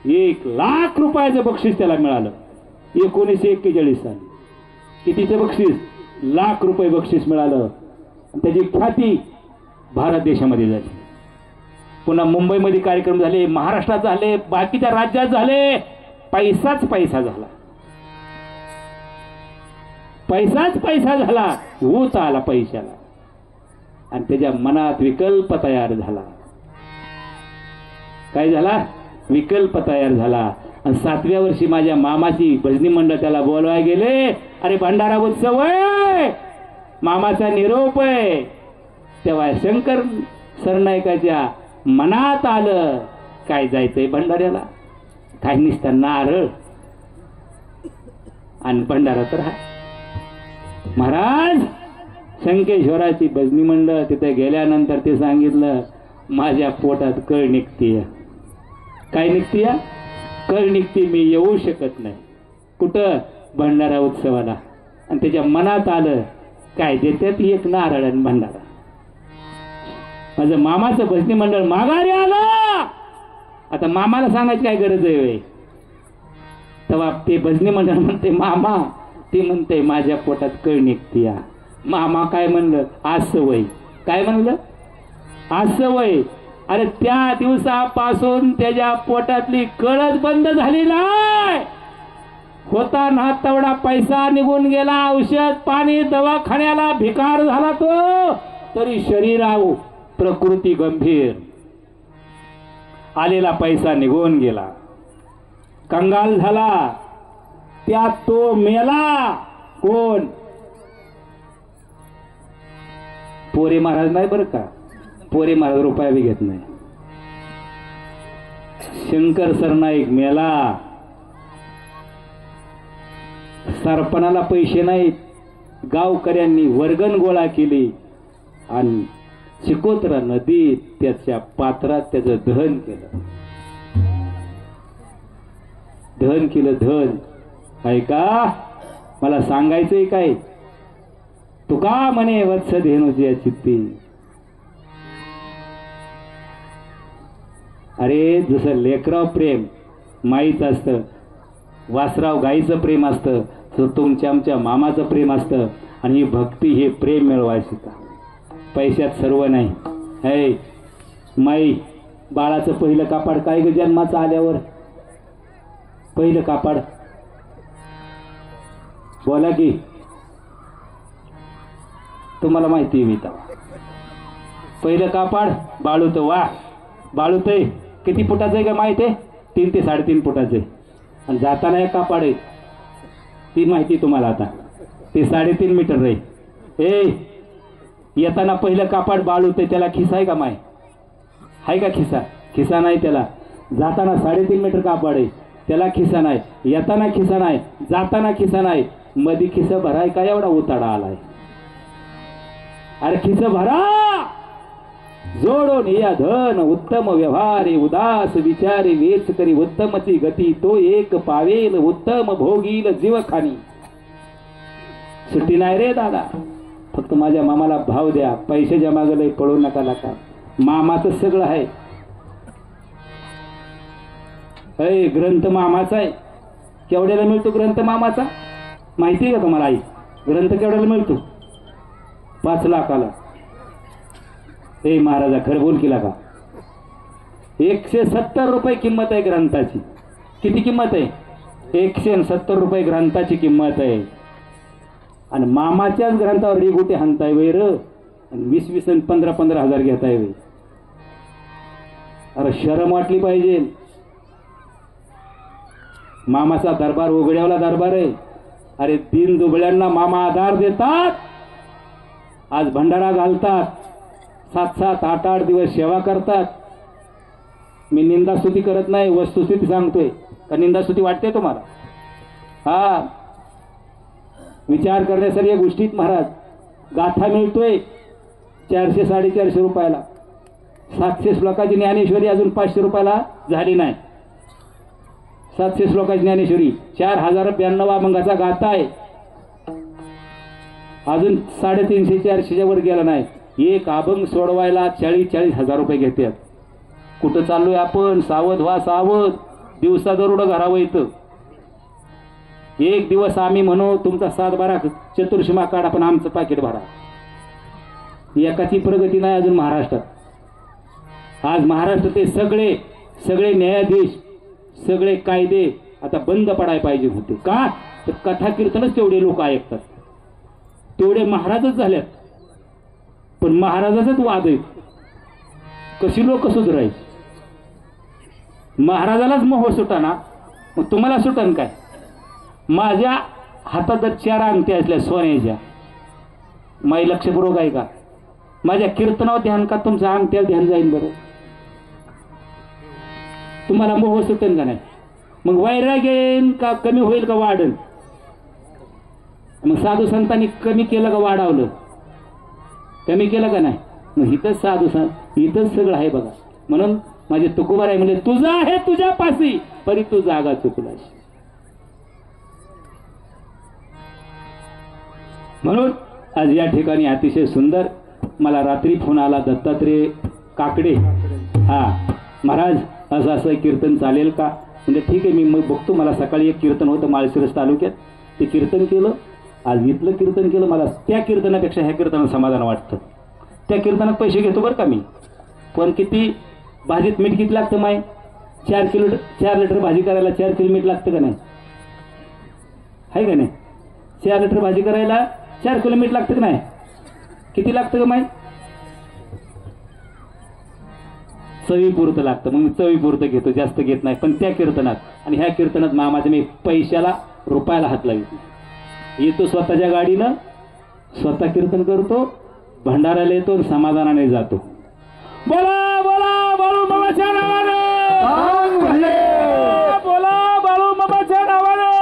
S2: 1 लाख रुपयाचं बक्षीस त्याला मिळालं. 1941 साली. कितीचं बक्षीस? लाख रुपये बक्षीस मिळालं. त्याची ख्याती भारत देशामध्ये झाली. पुन्हा मुंबईमध्ये कार्यक्रम झाले, महाराष्ट्रात झाले, बाकीच्या राज्यात झाले. पैसाच पैसा झाला. पैसाच पैसा झाला. ऊत आला पैशाला. आणि त्याच्या मनात विकल्प तयार झाला. काय झाला? विकल्प तयार झाला. आणि 7व्या वर्षी माझ्या मामाची भजनी मंडळ त्याला बोलवाय गेले. अरे भंडारा उत्सव आहे, मामाचा निरोप आहे. तेव्हा शंकर सरनाईकाच्या मनात आलं, काय जायचंय भंडाऱ्याला? काही निसता नारळ आणि भंडारा तर हा. महाराज, शंकेश्वराची भजनी मंडळ तिथे गेल्यानंतर ते सांगितलं, माझ्या पोटात कळ निघतीय. काय निघतीय? कळ निघती. मी येऊ शकत नाही. कुठं? भंडारा उत्सवाला. आणि त्याच्या मनात आलं, काय देतात? 1 नारळ आणि भंडारा. माझं मामाचं भजनी मंडळ माघारी आलं. आता मामाला सांगायची काय गरज आहे? तेव्हा ते भजनी मंडळ म्हणते, मामा. ती म्हणते, माझ्या पोटात कळ निघतीय. मामा काय म्हणलं? आज सवय. काय म्हणलं? आज सवय. अरे त्या दिवसापासून त्याच्या पोटातली कळच बंद झाली नाही. होता ना तेवढा पैसा निघून गेला. औषध पाणी दवाखान्याला भिकार झाला तो. तरी शरीराव प्रकृती गंभीर. आलेला पैसा निघून गेला. कंगाल झाला. त्यात तो मेला. कोण? पोरे महाराज नाही बरं का. पोरे महाराज रुपया बी घेत नाही. शंकर सरनाईक मेला. सरपणाला पैसे नाहीत. गावकऱ्यांनी वर्गण गोळा केली आणि चिकोत्रा नदीत त्याच्या पात्रात त्याचं दहन केलं. दहन केलं. धन ऐका, मला सांगायचंय काय? तुका म्हणे वत्स धेनुची चित्ती. अरे जसं लेकराव प्रेम माईच असतं, वासराव गाईचं प्रेम असतं, तर तुमच्या आमच्या मामाचं प्रेम असतं. आणि ही भक्ती, हे प्रेम मिळवायची का? पैशात सर्व नाही. हे माई, बाळाचं पहिलं कापड काय ग? जन्माचं आल्यावर पहिलं कापड बोला की. तुम्हाला माहिती आहे. मी तर पहिलं कापड बाळूत. वा, बाळूत आहे. किती फुटाचं आहे का माहिती आहे? 3 ते 3.5 फुटाचं आहे. आणि जाताना एक कापड आहे, ती माहिती तुम्हाला. आता ते 3.5 मीटर आहे. येताना पहिलं कापड बाळूत आहे. त्याला खिसा आहे का माय? आहे का खिसा? खिसा नाही त्याला. जाताना 3.5 मीटर कापड आहे, त्याला खिसा नाही. येताना खिसा नाही, जाताना खिसा नाही. मधी खिसा भराय का एवढा उताडा आलाय? अरे खिस भरा. जोडून या धन उत्तम व्यवहारे, उदास विचारे वेच करी उत्तमची गती. तो एक पावेल उत्तम भोगील जीवखानी. सुट्टी नाही रे दादा. फक्त माझ्या मामाला भाव द्या, पैशाच्या मागे लय पळू नका नका. मामाचं सगळं आहे. अय ग्रंथ मामाचा आहे. केवढ्याला मिळतो ग्रंथ मामाचा माहिती आहे का तुम्हाला? आई ग्रंथ केवढ्याला मिळतो? 5 लाखाला. ए महाराजा खरं बोल केला का? 170 रुपये किंमत आहे ग्रंथाची. किती किंमत आहे? 170 रुपये ग्रंथाची किंमत आहे. आणि मामाच्याच ग्रंथावर रेगुटे हाणताय वैर आणि 20-20 आणि 15-15 हजार घेताय वै. अरे शरम वाटली पाहिजे. मामाचा दरबार उघड्यावला दरबार आहे. अरे दीन दुबळ्यांना मामा आधार देतात. आज भंडारा घालतात. 7-7, 8-8 दिवस सेवा करतात. मी निंदास्तुती करत नाही, वस्तुस्थिती सांगतोय. का निंदास्तुती वाटते तुम्हाला? हा विचार करण्यासारख्या गोष्टीत महाराज. गाथा मिळतोय 400-450 रुपयाला. 700 श्लोकाची ज्ञानेश्वरी अजून 500 रुपयाला झाली नाही. 700 श्लोकाची ज्ञानेश्वरी 4092 अभंगाचा गाथा आहे. अजून 350-400च्या वर गेला नाही. एक अभंग सोडवायला 40-40 हजार रुपये घेतात. कुठं चाललोय आपण? सावध व्हा सावध. दिवसा दरोडं घरावं येतं. एक दिवस आम्ही म्हणू तुमचा 7-12 चतुर्शीमा काढा पण आमचं पाकिट भरा. एकाची प्रगती नाही अजून महाराष्ट्रात. आज महाराष्ट्राचे सगळे न्यायाधीश, सगळे कायदे आता बंद पडायला पाहिजे होते. का तर कथा कीर्तनच तेवढे लोक ऐकतात. तेवढे महाराजच झाल्यात. पण महाराजाचाच वाद आहे. कशी लोक सुधारायची? महाराजालाच मोह सुटाना मग तुम्हाला सुटन काय? माझ्या हातात जर 4 अंगठ्या असल्या सोन्याच्या, माझी लक्षपूर्वक आहे का? माझ्या कीर्तनावर ध्यान का तुमच्या अंगठ्यावर ध्यान जाईल बरं? तुम्हाला मोह सुटेल का नाही? मग वैराग्य येईन का कमी होईल का वाढेल? मग साधू संतांनी कमी केलं का वाढवलं? कमी केलं का नाही? मग इथंच साधू संत इथंच सगळं आहे बघा. म्हणून माझे तुकोबार आहे म्हणजे तुझा आहे तुझ्या पासी परी तू जागा चुकलास. म्हणून आज या ठिकाणी अतिशय सुंदर मला रात्री फोन आला दत्तात्रय काकडे. हा महाराज असं कीर्तन चालेल का? म्हणजे ठीक आहे मी मग बघतो. मला सकाळी एक कीर्तन होतं माळशिरस तालुक्यात, ते कीर्तन केलं. आज इथलं कीर्तन केलं. मला त्या कीर्तनापेक्षा ह्या कीर्तनात समाधान वाटतं. त्या कीर्तनात पैसे घेतो बरं का मी. पण किती भाजीत मीठ किती लागतं माय? 4 लिटर भाजी करायला 4 किलो मीठ लागतं का नाही? आहे का नाही? 4 लिटर भाजी करायला 4 किलो मीठ लागतं का नाही? किती लागतं का माय? चवीपुरतं लागतं. मग मी चवीपुरतं घेतो, जास्त घेत नाही. पण त्या कीर्तनात आणि ह्या कीर्तनात मामाच्या मी पैशाला रुपयाला हात लावित. येतो स्वतःच्या गाडीनं, स्वतः कीर्तन करतो, भंडाराला येतो, समाधानाने जातो. बोला बोला बाळू मामाच्या नावानं. बोला बाळू मामाच्या नावानं.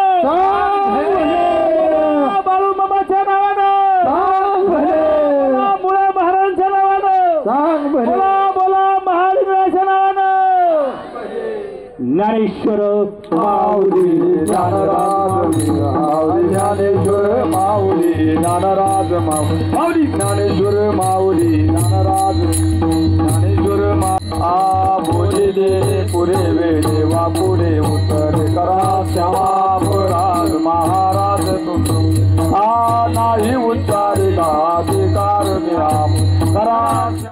S2: बाळू मामाच्या नावानं. मुळा महाराजांच्या नावानं. बोला बोला महालिंगाच्या नावानं. ज्ञानेश्वर माऊली ज्ञानराज ज्ञानेश्वर माऊली ज्ञानराज माऊली ज्ञानेश्वर माऊली ज्ञानराज ज्ञानेश्वर बोले दे पुरे वेळे वापुरे उत्तर करा श्यामापराज महाराज तुम नाही उच्चारिका अधिकार करा.